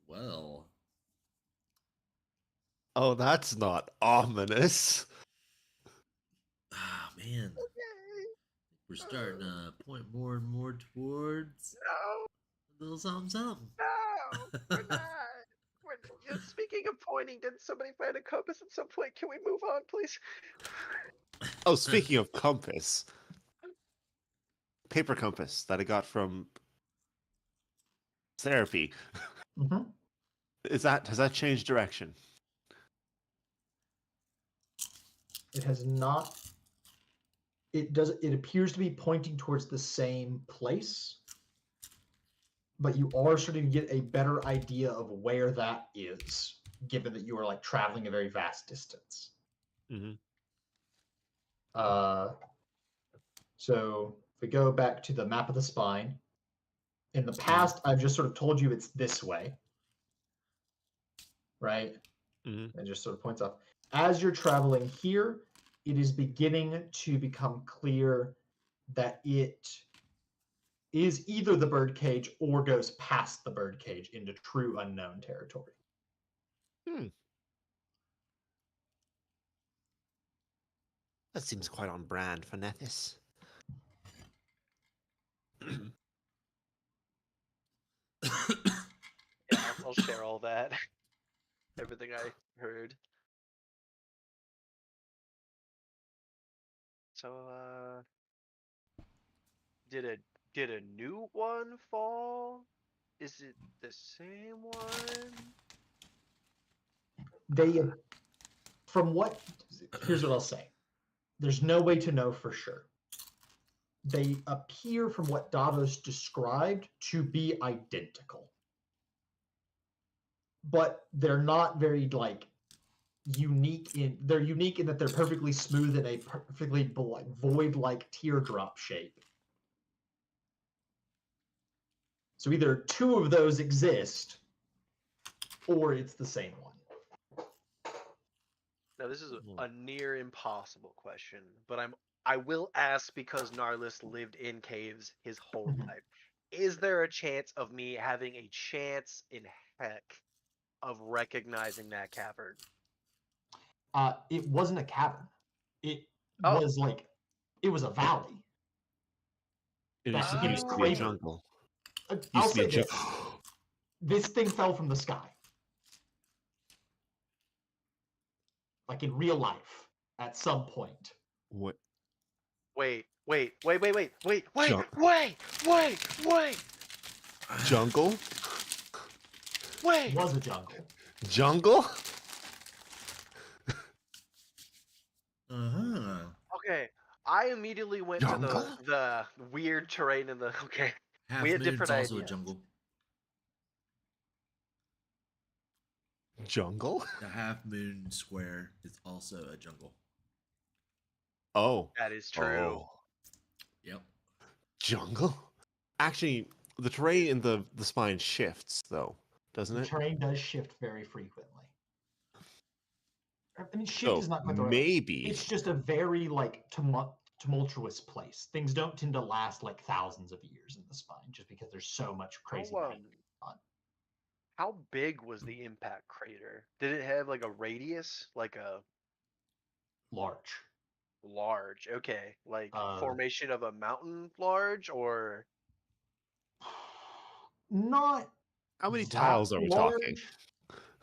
Well, Oh, that's not ominous. man, we're starting to point more and more towards No, a little something, something. no, we're not. Speaking of pointing, did somebody find a compass at some point? Can we move on, please? Oh, speaking of compass, paper compass that I got from therapy. Mm-hmm. Has that changed direction? It has not. It does. It appears to be pointing towards the same place, but you are starting to get a better idea of where that is, given that you are like traveling a very vast distance. Mm-hmm. So if we go back to the map of the spine, in the past, I've just sort of told you it's this way, right? Mm-hmm. And just sort of points off. As you're traveling here, it is beginning to become clear that it is either the birdcage or goes past the birdcage into true unknown territory. That seems quite on brand for Nethys. Yeah, I'll share all that. Everything I heard. So, did a new one fall? Is it the same one? They, from what, here's what I'll say. There's no way to know for sure. They appear, from what Davos described, to be identical. But they're not very, like, unique in, they're unique in that they're perfectly smooth in a perfectly like void-like teardrop shape. So either two of those exist, or it's the same one. Now this is a near impossible question, but I will ask because Narlis lived in caves his whole life. Is there a chance of me having a chance in heck of recognizing that cavern? It wasn't a cavern. It Oh. was like, it was a valley. It That used, became used a to be a crater. jungle. I'll Used to say be a this. This thing fell from the sky. Like in real life, at some point. What? Wait. Junk. Jungle? It was a jungle. Jungle? Okay. I immediately went Jungle? to the weird terrain in the Half we had Moon's different also ideas. a jungle. Jungle? The Half Moon Square is also a jungle. Oh. That is true. Oh. Yep. Jungle? Actually, the terrain in the spine shifts, though, doesn't The it? terrain does shift very frequently. I mean, shift So is not quite the right word. maybe It's just a very like tumultuous place. Things don't tend to last like thousands of years in the spine, just because there's so much crazy. How big was the impact crater? Did it have like a radius, like a Large. Okay, like formation of a mountain large, or Not how many that tiles are we talking? large.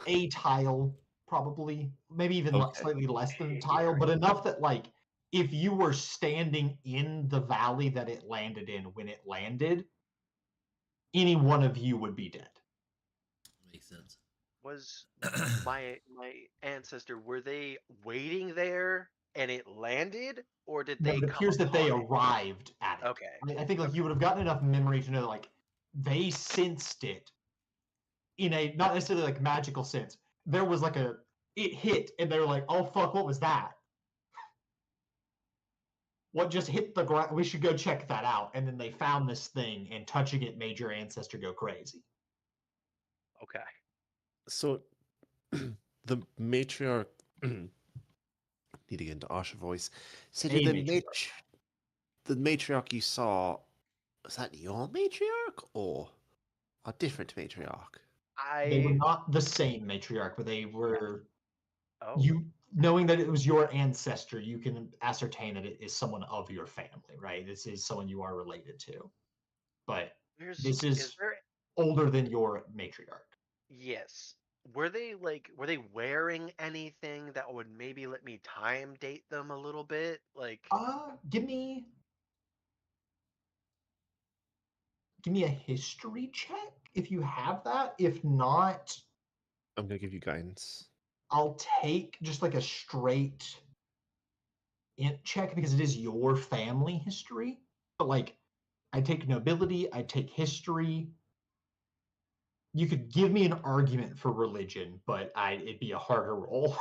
A tile, probably, maybe even Okay. slightly less than a tile, but enough that like if you were standing in the valley that it landed in when it landed, any one of you would be dead. Makes sense. was my ancestor, were they waiting there and it landed, or did No, they it appears that they upon it? arrived at it. Okay. I think like you would have gotten enough memory to know like they sensed it in a not necessarily like magical sense. There was like it hit and they were like, oh fuck, what was that? what just hit the ground? We should go check that out. And then they found this thing, and touching it made your ancestor go crazy. Okay. So the matriarch need to get into Asha voice. So A did matriarch. the matriarch you saw, was that your matriarch or a different matriarch? They were I not the same matriarch, but they were. oh You knowing that it was your ancestor, you can ascertain that it is someone of your family, right? This is someone you are related to. But this is is there older than your matriarch. yes. Were they wearing anything that would maybe let me time date them a little bit? Like Give me a history check if you have that. If not, I'm gonna give you guidance. I'll take just like a straight int check because it is your family history. But like, I take nobility, I take history. You could give me an argument for religion, but it'd be a harder roll.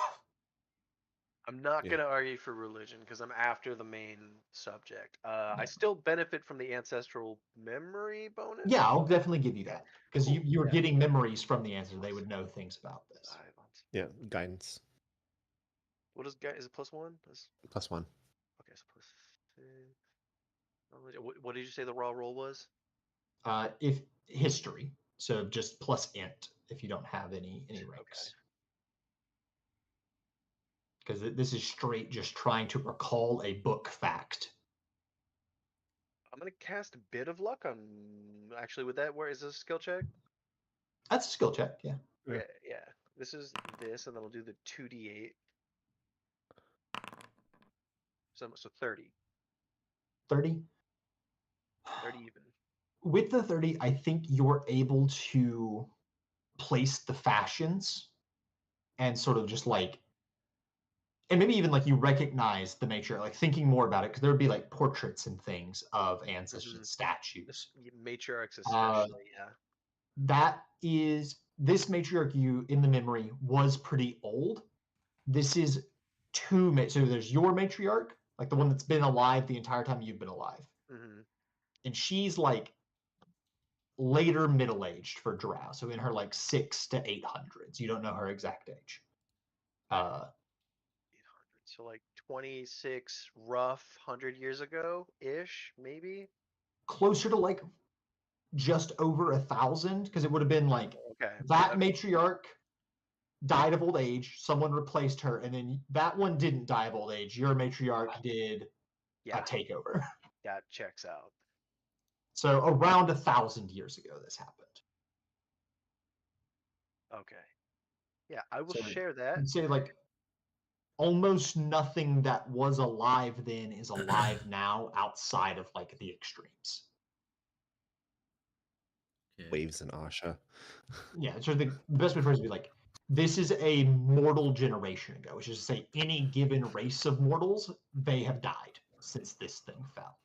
I'm not Yeah. gonna argue for religion because I'm after the main subject. I still benefit from the ancestral memory bonus. Yeah, I'll definitely give you that because Cool. you were Yeah. getting memories from the answer. They would know things about this. Yeah, guidance. What is is it +1? +1. Okay, so what did you say the raw roll was? If history, so just plus int if you don't have any ranks. Because this is straight just trying to recall a book fact. I'm gonna cast a bit of luck on. Actually, with that, where is this a skill check? That's a skill check, yeah. Yeah. Okay, yeah. This is this, and then I'll do the 2d8. So 30. 30. 30 even. With the 30, I think you're able to place the fashions and sort of just like, and maybe even like you recognize the matriarch, like thinking more about it, because there would be like portraits and things of ancestors and statues. Matriarchs especially, yeah. That is, this matriarch you in the memory was pretty old. This is so there's your matriarch, like the one that's been alive the entire time you've been alive. And she's like later middle-aged for Drow, so in her like 600s to 800s. You don't know her exact age. 800. So like 26 rough 100 years ago ish, maybe. Closer to like just over 1,000, because it would have been like that matriarch died of old age, someone replaced her, and then that one didn't die of old age. Your matriarch did a takeover. That checks out. So around 1,000 years ago, this happened. Okay. Yeah, I will share that. I'd say like almost nothing that was alive then is alive now outside of like the extremes. Waves and Asha. Yeah, so the best way for us to be like, this is a mortal generation ago, which is to say any given race of mortals, they have died since this thing fell.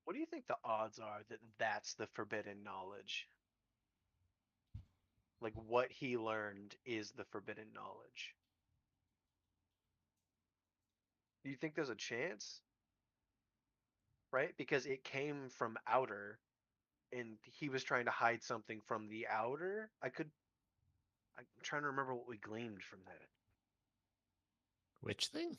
What do you think the odds are that that's the forbidden knowledge? Like what he learned is the forbidden knowledge. Do you think there's a chance? Right? Because it came from outer and he was trying to hide something from the outer. I'm trying to remember what we gleaned from that. Which thing?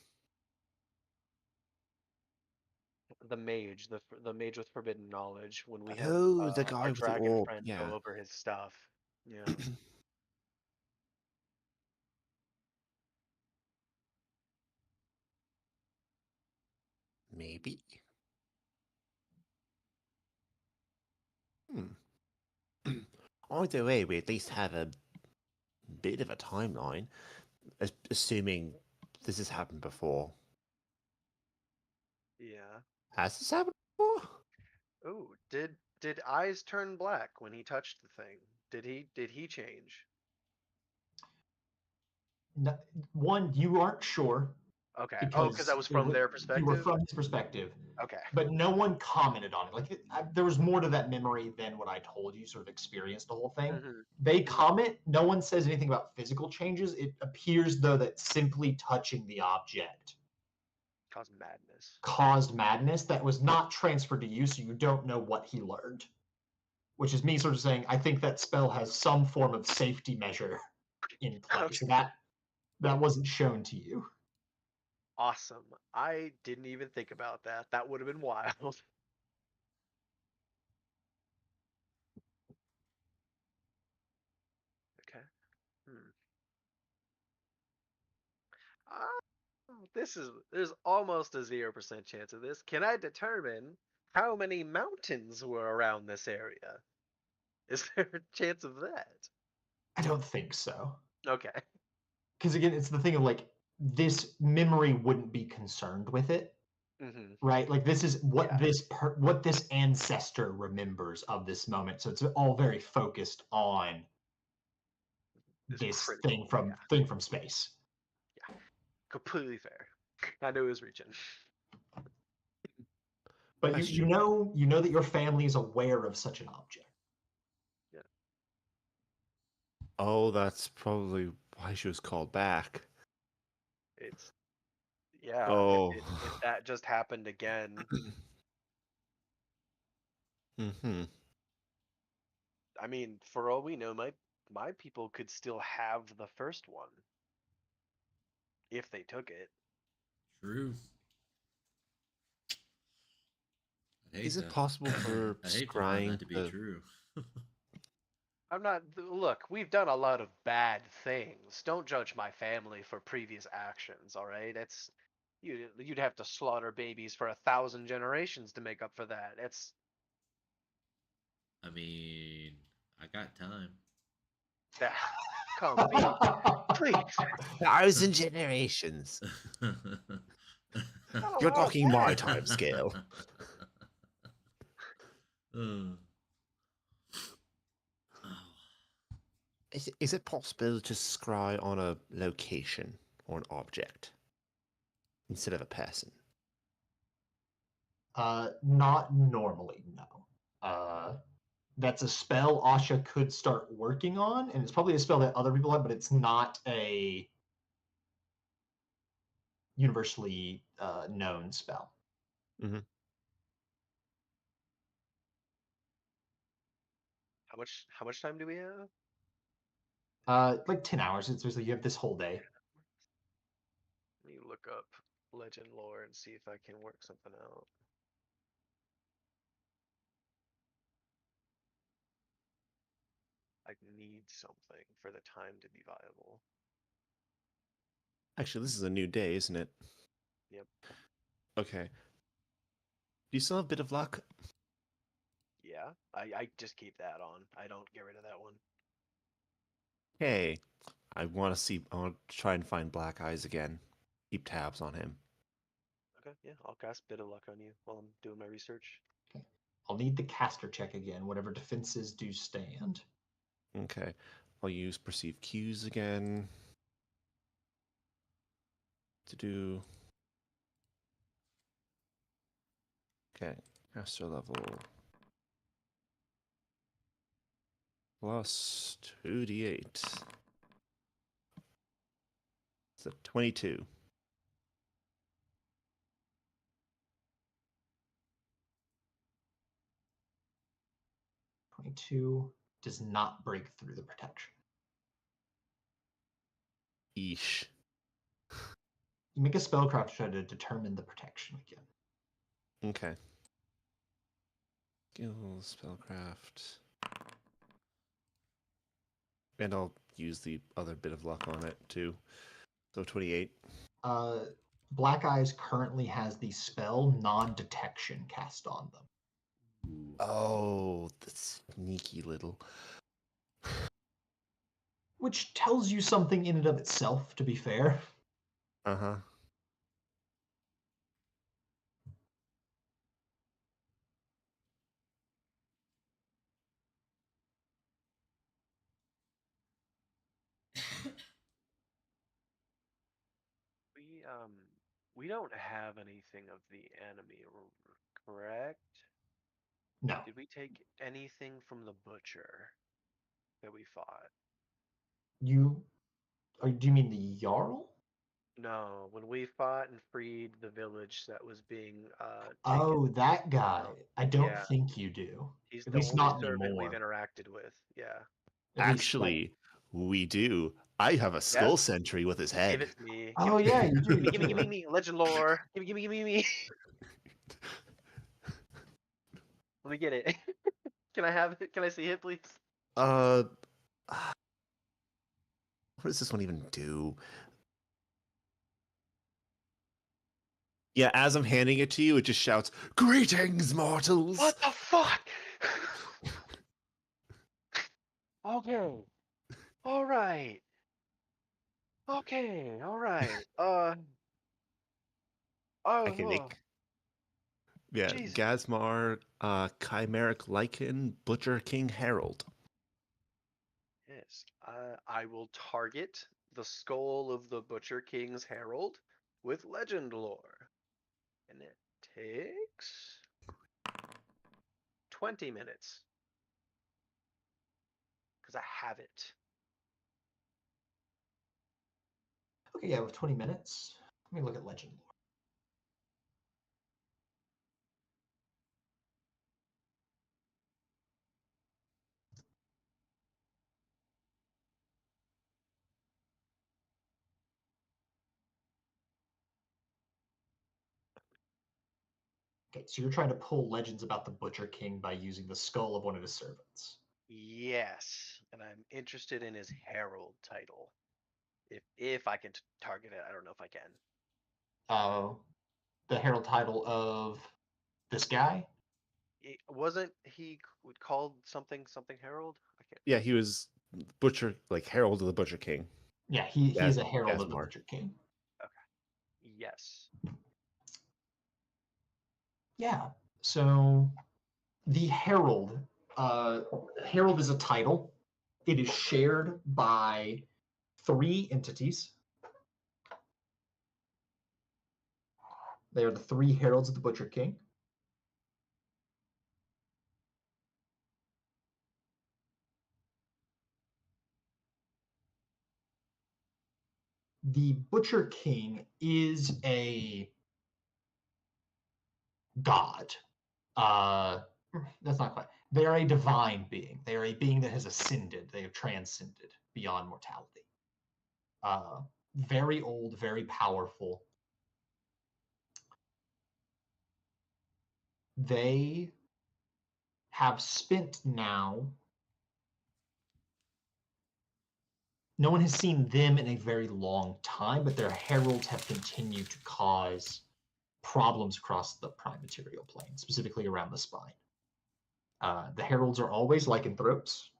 The mage, the mage with forbidden knowledge. When we had the guy our with the dragon orb. friend Yeah. go over his stuff. Yeah. Maybe. Either way, we at least have a bit of a timeline, assuming this has happened before. Yeah. Has this happened before? Oh, did eyes turn black when he touched the thing? Did he change? One, you aren't sure. Okay. because Because that was it from wa- their you were perspective. from his perspective, Okay. but no one commented on it. Like there was more to that memory than what I told you. Sort of experienced the whole thing. Mm-hmm. They comment. No one says anything about physical changes. It appears though that simply touching the object Cause madness. caused madness that was not transferred to you, so you don't know what he learned. Which is me sort of saying, I think that spell has some form of safety measure in place. Okay. That wasn't shown to you. Awesome. I didn't even think about that. That would have been wild. Okay. Hmm. There's almost a 0% chance of this. Can I determine how many mountains were around this area? Is there a chance of that? I don't think so. Okay. Because again, it's the thing of like, this memory wouldn't be concerned with it, Mm-hmm. right? Like this is what Yeah. what this ancestor remembers of this moment. So it's all very focused on this critical. thing from space. Yeah. Completely fair. I knew it was reaching. But Question. you know that your family is aware of such an object. Yeah. Oh, that's probably why she was called back. It's yeah. Oh. If that just happened again, Mm-hmm. I mean, for all we know, my people could still have the first one if they took it. True. I hate Is it that. possible for I hate to find scrying that to be to- true. I'm not. Look, we've done a lot of bad things. Don't judge my family for previous actions. All right, you'd have to slaughter babies for 1,000 generations to make up for that. It's I mean, I got time. that. Come, please. 1,000 generations. Oh, You're wow, talking my Dad. time scale. Oh. Is it possible to scry on a location or an object instead of a person? Not normally, no. That's a spell Asha could start working on, and it's probably a spell that other people have, but it's not a universally known spell. How much time do we have? Like 10 hours. It's basically you have this whole day. Let me look up legend lore and see if I can work something out. I need something for the time to be viable. Actually, this is a new day, isn't it? Yep. Okay. Do you still have a bit of luck? Yeah, I just keep that on. I don't get rid of that one. Okay. I want to try and find Black Eyes again. Keep tabs on him. Okay, yeah, I'll cast Bit of Luck on you while I'm doing my research. Okay. I'll need the caster check again, whatever defenses do stand. Okay. I'll use Perceive Cues again. To do... Okay. Caster level... Plus 2d8. It's a 22. Does not break through the protection. Eesh. You make a spellcraft to try to determine the protection again. Okay. Skills, spellcraft. And I'll use the other bit of luck on it too. So 28. Black Eyes currently has the spell non-detection cast on them. Oh, the sneaky little. Which tells you something in and of itself, to be fair. Uh-huh. We We don't have anything of the enemy, correct? No, Did we take anything from the butcher that we fought? do you mean the Jarl? No, when we fought and freed the village that was being taken. Oh, that guy. No. I don't Yeah, think you do. he's At the least only not servant we've anymore. interacted with. Yeah. At least like, Actually, we do. I have a skull Yes? sentry with his Give head. it to me. oh yeah, you do. Gimme, You gimme, do. gimme, gimme. Legend lore. Gimme, gimme, gimme, gimme. Let me get it. Can I have it? Can I see it, please? Uh, what does this one even do? Yeah, as I'm handing it to you, it just shouts, "Greetings, mortals!" What the fuck? Okay. All right. Okay. All right. I can Oh. make. Yeah, Jesus. Gazmar, Chimeric Lycan, Butcher King Herald. Yes. I will target the skull of the Butcher King's Herald with legend lore. And it takes 20 minutes. Because I have it. Okay, yeah, with 20 minutes. Let me look at legend lore. Okay, so you're trying to pull legends about the Butcher King by using the skull of one of his servants. Yes. And I'm interested in his Herald title. If I can target it, I don't know if I can. The herald title of this guy? Wasn't he called something Herald? I can't. Yeah, he was Butcher, like Herald of the Butcher King. Yeah, he's a herald of the Gazmar. Butcher King. Okay. Yes. Yeah. So the herald, herald is a title. It is shared by 3 entities. They are the 3 heralds of the Butcher King. The Butcher King is a god. That's not quite. They are a divine being. They are a being that has ascended. They have transcended beyond mortality. Very old, very powerful. They have spent now. No one has seen them in a very long time, but their heralds have continued to cause problems across the prime material plane, specifically around the spine. The heralds are always lycanthropes,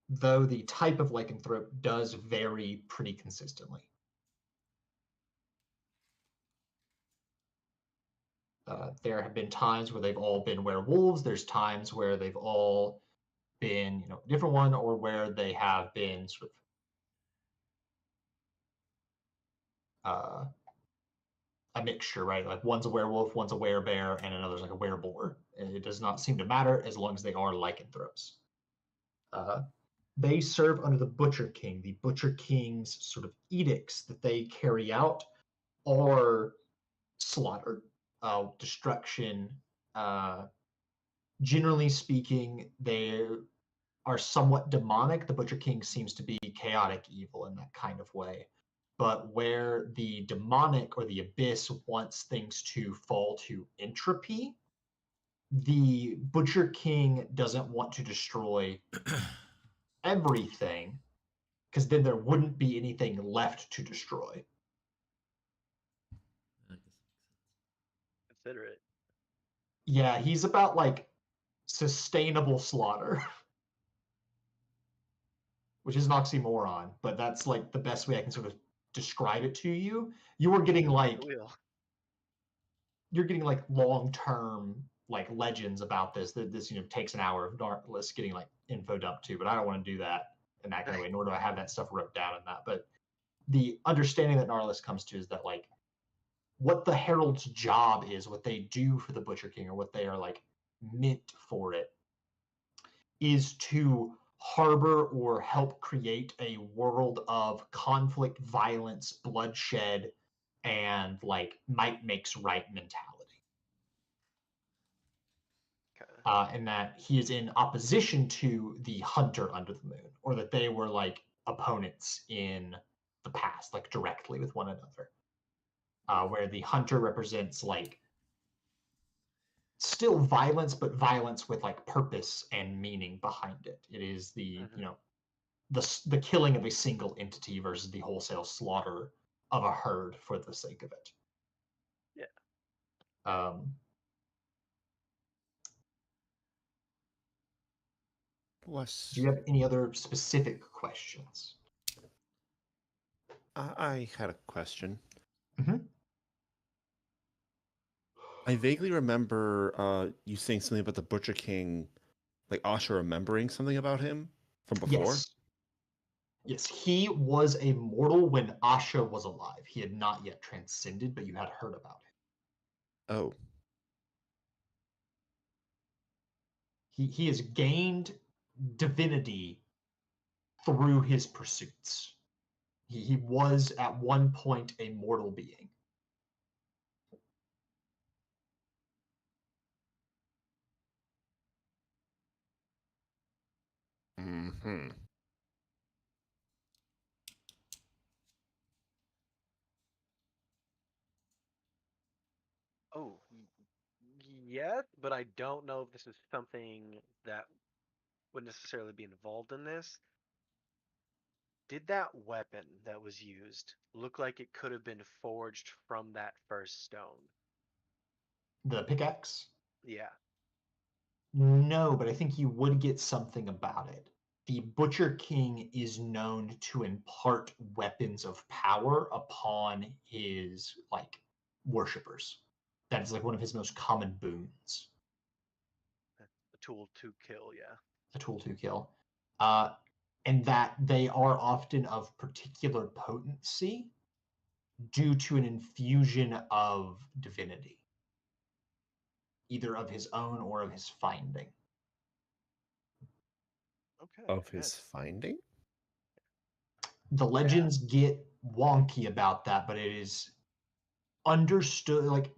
though the type of lycanthrope does vary pretty consistently. There have been times where they've all been werewolves. There's times where they've all been, a different one, or where they have been sort of a mixture, right? Like one's a werewolf, one's a werebear, and another's like a wereboar. And it does not seem to matter as long as they are lycanthropes. They serve under the Butcher King. The Butcher King's sort of edicts that they carry out are slaughter, destruction. Generally speaking, they are somewhat demonic. The Butcher King seems to be chaotic evil in that kind of way. But where the demonic or the abyss wants things to fall to entropy, the Butcher King doesn't want to destroy everything, because then there wouldn't be anything left to destroy. I guess that makes sense. Consider it. Yeah, he's about like sustainable slaughter, which is an oxymoron, but that's like the best way I can sort of describe it to you. You are getting like long-term like legends about this, that this takes an hour of darkness getting like info dumped to, but I don't want to do that in that kind of way, nor do I have that stuff wrote down in that. But the understanding that Gnarlus comes to is that like what the herald's job is, what they do for the Butcher King, or what they are like meant for it, is to harbor or help create a world of conflict, violence, bloodshed, and like might makes right mentality. Okay. And that he is in opposition to the Hunter under the moon, or that they were like opponents in the past, like directly with one another. Where the Hunter represents like still violence, but violence with like purpose and meaning behind it. It is the the killing of a single entity versus the wholesale slaughter of a herd for the sake of it. Yeah. Do you have any other specific questions? I had a question. Mhm. I vaguely remember you saying something about the Butcher King, like Asha remembering something about him from before. Yes. Yes, he was a mortal when Asha was alive. He had not yet transcended, but you had heard about him. Oh, He has gained divinity through his pursuits. He was at one point a mortal being. hmm. Oh, yes, but I don't know if this is something that would necessarily be involved in this. Did that weapon that was used look like it could have been forged from that first stone? The pickaxe? Yeah. No, but I think you would get something about it. The Butcher King is known to impart weapons of power upon his like worshippers. That is like one of his most common boons. A tool to kill, yeah. A tool to kill. Uh, and that they are often of particular potency due to an infusion of divinity, either of his own or of his finding. Okay. Of yeah. his finding? The legends get wonky about that, but it is understood. Like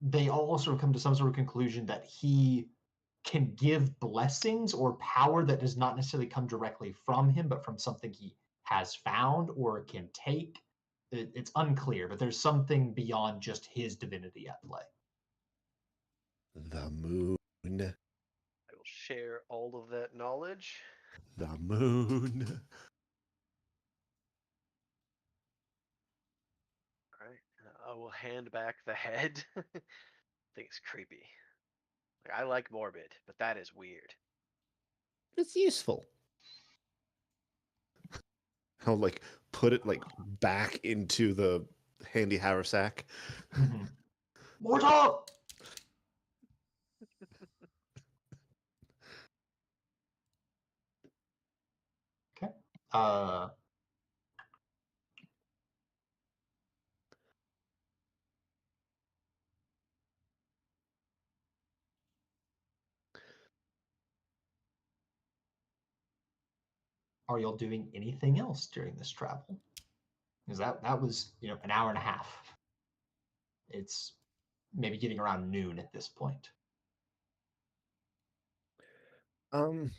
they all sort of come to some sort of conclusion that he can give blessings or power that does not necessarily come directly from him, but from something he has found or can take. It's unclear, but there's something beyond just his divinity at play. The moon. I will share all of that knowledge. The moon. All right. I will hand back the head. I think it's creepy. Like, I like morbid, but that is weird. It's useful. I'll like put it like back into the handy haversack. Mm-hmm. Mortal! Okay. Are y'all doing anything else during this travel? Because that was an hour and a half. It's maybe getting around noon at this point. Um.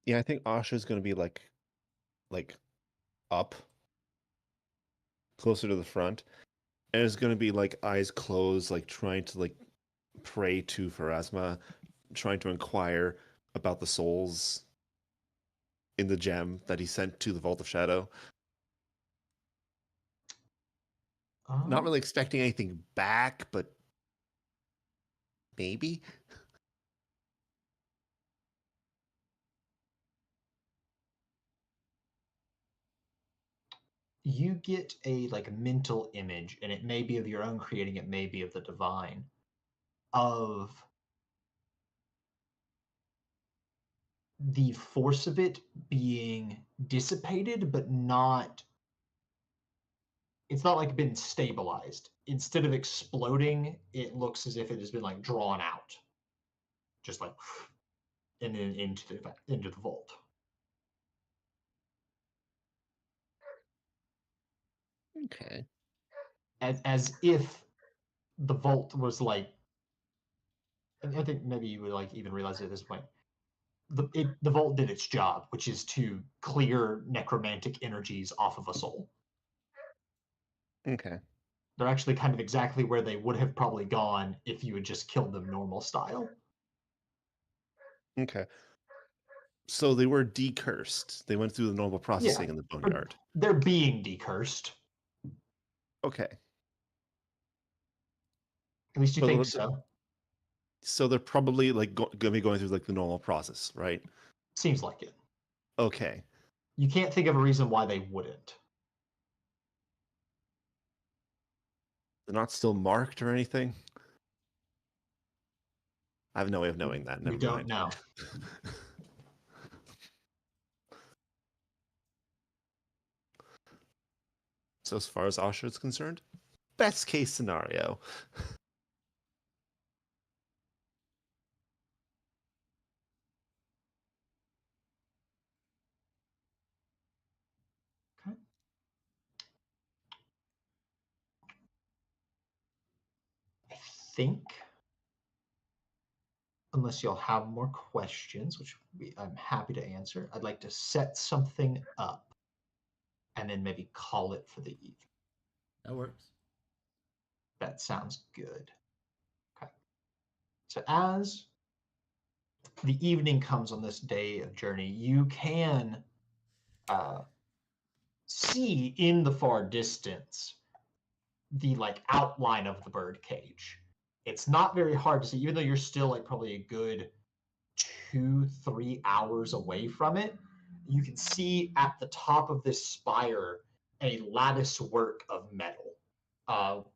Yeah, I think Asha's gonna be like up, closer to the front, and it's gonna be like eyes closed, like trying to like pray to Pharasma, trying to inquire about the souls in the gem that he sent to the Vault of Shadow. Not really expecting anything back, but maybe. You get a like mental image, and it may be of your own creating, it may be of the divine, of the force of it being dissipated, but not. It's not like been stabilized. Instead of exploding, it looks as if it has been like drawn out, just like, and then into the vault. Okay. As if the vault was like. And I think maybe you would like even realize it at this point. The vault did its job, which is to clear necromantic energies off of a soul. Okay. They're actually kind of exactly where they would have probably gone if you had just killed them normal style. Okay. So they were decursed. They went through the normal processing in the boneyard. They're being decursed. Okay. At least you But think so. So they're probably like gonna be going through like the normal process, right? Seems like it. Okay. You can't think of a reason why they wouldn't. They're not still marked or anything. I have no way of knowing that. Never We don't mind. know. So as far as Asha is concerned, best case scenario. Okay. I think, unless y'all have more questions, which I'm happy to answer, I'd like to set something up and then maybe call it for the evening. That works. That sounds good. Okay. So as the evening comes on this day of journey, you can see in the far distance the like outline of the bird cage. It's not very hard to see, even though you're still like probably a good 2-3 hours away from it. You can see at the top of this spire a lattice work of metal,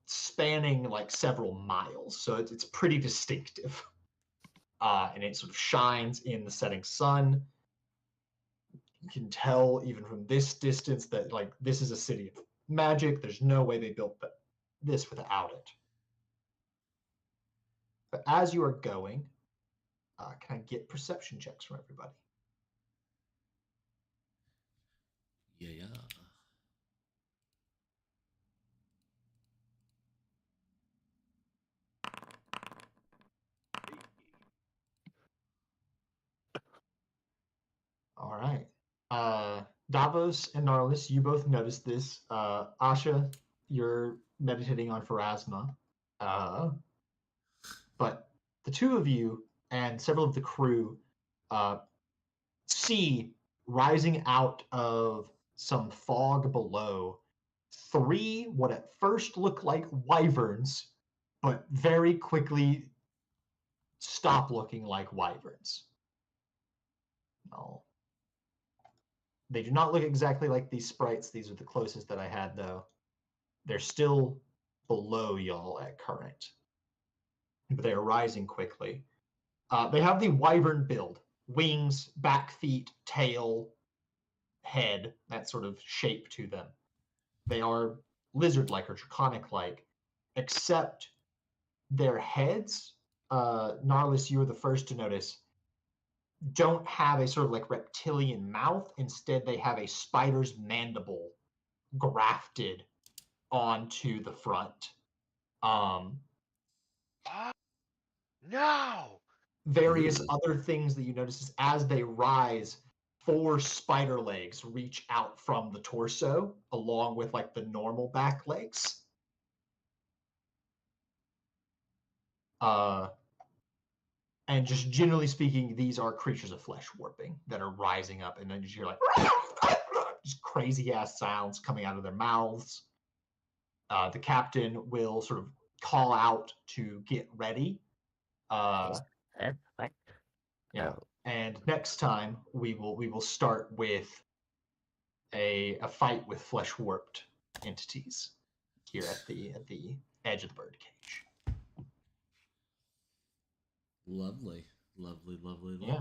spanning like several miles. So it's pretty distinctive, and it sort of shines in the setting sun. You can tell even from this distance that like this is a city of magic. There's no way they built this without it. But as you are going, can I get perception checks from everybody? Yeah. All right. Davos and Narlis, you both noticed this. Asha, you're meditating on Pharasma. But the two of you and several of the crew see rising out of some fog below 3 what at first look like wyverns, but very quickly stop looking like wyverns. No. They do not look exactly like these sprites. These are the closest that I had, though. They're still below y'all at current, but they are rising quickly. They have the wyvern build: wings, back feet, tail, head, that sort of shape to them. They are lizard-like or draconic-like, except their heads, Narlis, you were the first to notice, don't have a sort of like reptilian mouth. Instead, they have a spider's mandible grafted onto the front. No! Various other things that you notice is as they rise, 4 spider legs reach out from the torso along with like the normal back legs. And just generally speaking, these are creatures of flesh warping that are rising up, and then you hear like just crazy ass sounds coming out of their mouths. The captain will sort of call out to get ready. Yeah. And next time we will start with a fight with flesh warped entities here at the edge of the bird cage. Lovely. Yeah.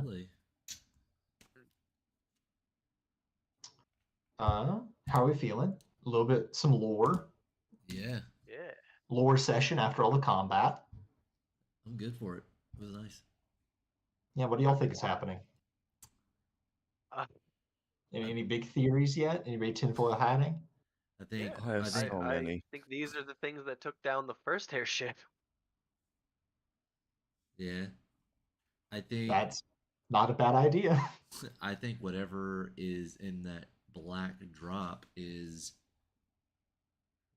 How are we feeling? A little bit, some lore. Yeah, Yeah. Lore session after all the combat. I'm good for it. It was nice. Yeah, what do y'all think is happening? Uh, Any big theories yet? Anybody tinfoil hatting? I think. yeah. I have I think. so I many. think these are the things that took down the first airship. Yeah. I think. That's not a bad idea. I think whatever is in that black drop is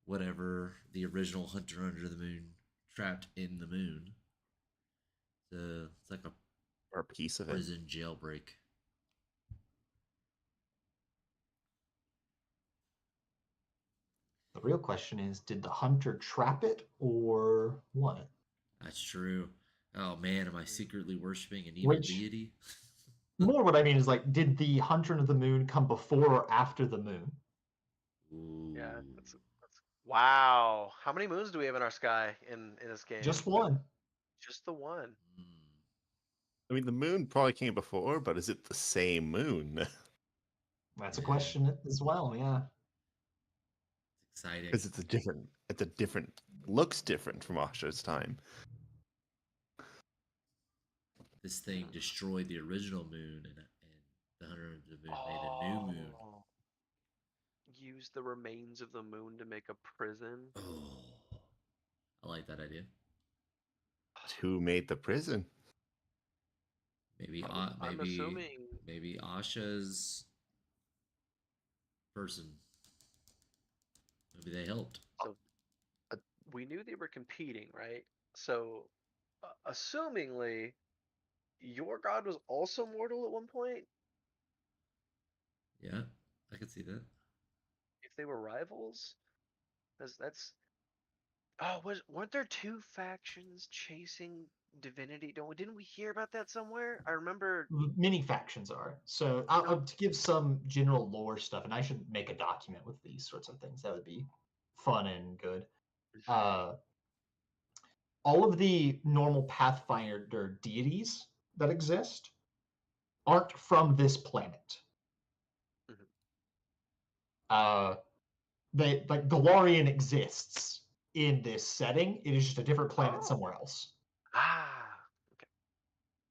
whatever the original Hunter under the Moon trapped in the moon. So it's like a Or a piece of it. prison jailbreak. The real question is, did the hunter trap it or what? That's true. Oh man, am I secretly worshiping an evil Which, deity? more what I mean is like, did the hunter of the moon come before or after the moon? Ooh. Yeah, that's wow. How many moons do we have in our sky in this game? Just one. Just the one. Hmm. I mean, the moon probably came before, but is it the same moon? That's a Yeah. question as well, yeah. It's exciting. Because it's a different, looks different from Asha's time. This thing destroyed the original moon, and the Hunter of the Moon made a new moon. Oh. Use the remains of the moon to make a prison. Oh, I like that idea. Who made the prison? Maybe, I'm assuming maybe Asha's person. Maybe they helped. so. We knew they were competing, right? So, assumingly, your god was also mortal at one point. Yeah, I could see that. If they were rivals, that's. Oh, weren't there two factions chasing divinity? Didn't we hear about that somewhere? I remember. Many factions are. So to give some general lore stuff, and I should make a document with these sorts of things. That would be fun and good. All of the normal Pathfinder deities that exist aren't from this planet. Mhm. They like Galarian exists in this setting. It is just a different planet Oh. somewhere else. Ah,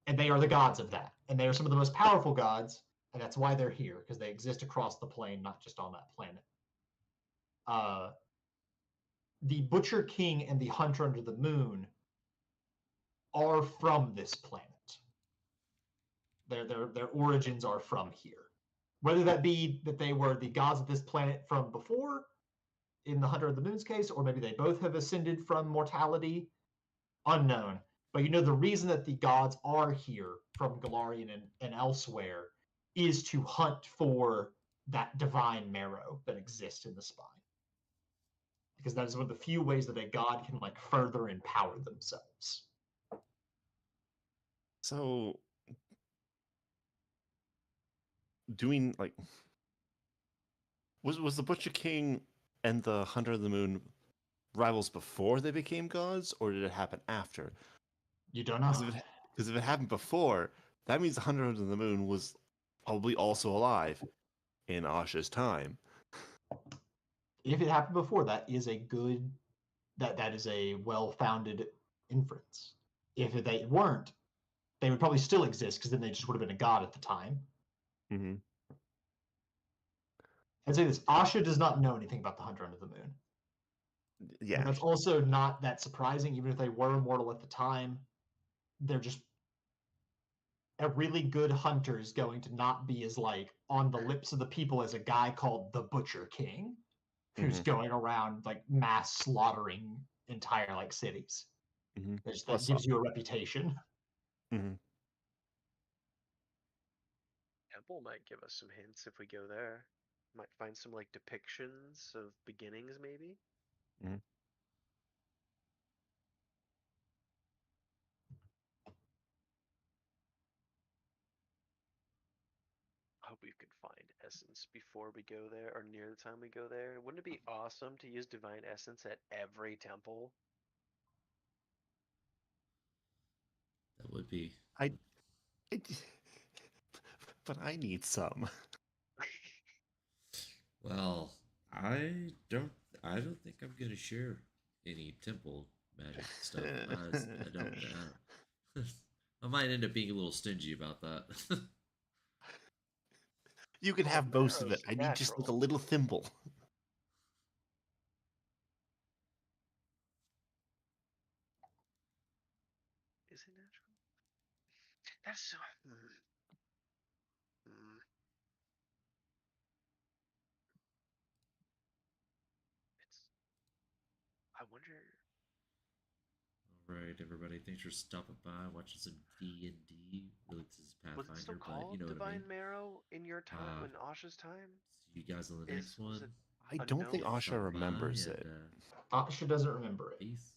And they are the gods of that. And they are some of the most powerful gods, and that's why they're here, because they exist across the plane, not just on that planet. The Butcher King and the Hunter Under the Moon are from this planet. Their origins are from here. Whether that be that they were the gods of this planet from before, in the Hunter of the Moon's case, or maybe they both have ascended from mortality, unknown. But you know the reason that the gods are here from Galarian and elsewhere is to hunt for that divine marrow that exists in the spine. Because that is one of the few ways that a god can like further empower themselves. So, doing like, was the Butcher King and the Hunter of the Moon rivals before they became gods, or did it happen after? You don't know. Because if it happened before, that means the Hunter of the Moon was probably also alive in Asha's time. If it happened before, that is a well-founded inference. If they weren't, they would probably still exist because then they just would have been a god at the time. Mm-hmm. I'd say this: Asha does not know anything about the Hunter Under the Moon. Yeah. But that's also not that surprising. Even if they were immortal at the time, they're just a really good hunter is going to not be as like on the lips of the people as a guy called the Butcher King, who's going around like mass slaughtering entire like cities. Mm-hmm. That gives you a reputation. Mm-hmm. Temple might give us some hints if we go there. Might find some like depictions of beginnings, maybe. Mm-hmm. I hope we could find essence before we go there or near the time we go there. Wouldn't it be awesome to use divine essence at every temple? That would be. I but I need some. Well, I don't think I'm gonna share any temple magic stuff. I don't. I might end up being a little stingy about that. You can Well, have most of marrow's it. I need just like a natural. little thimble. Is it natural? That's so. Mm. It's. I wonder. All right, everybody. Thanks for stopping by, watching some D&D. Really, this is Was it still Pathfinder, but you called know what I mean. Divine Marrow in your time, Uh, when Asha's time? See you guys on the next Was one. it I don't think unknown? Asha Stop by remembers and it. Asha doesn't remember it. peace.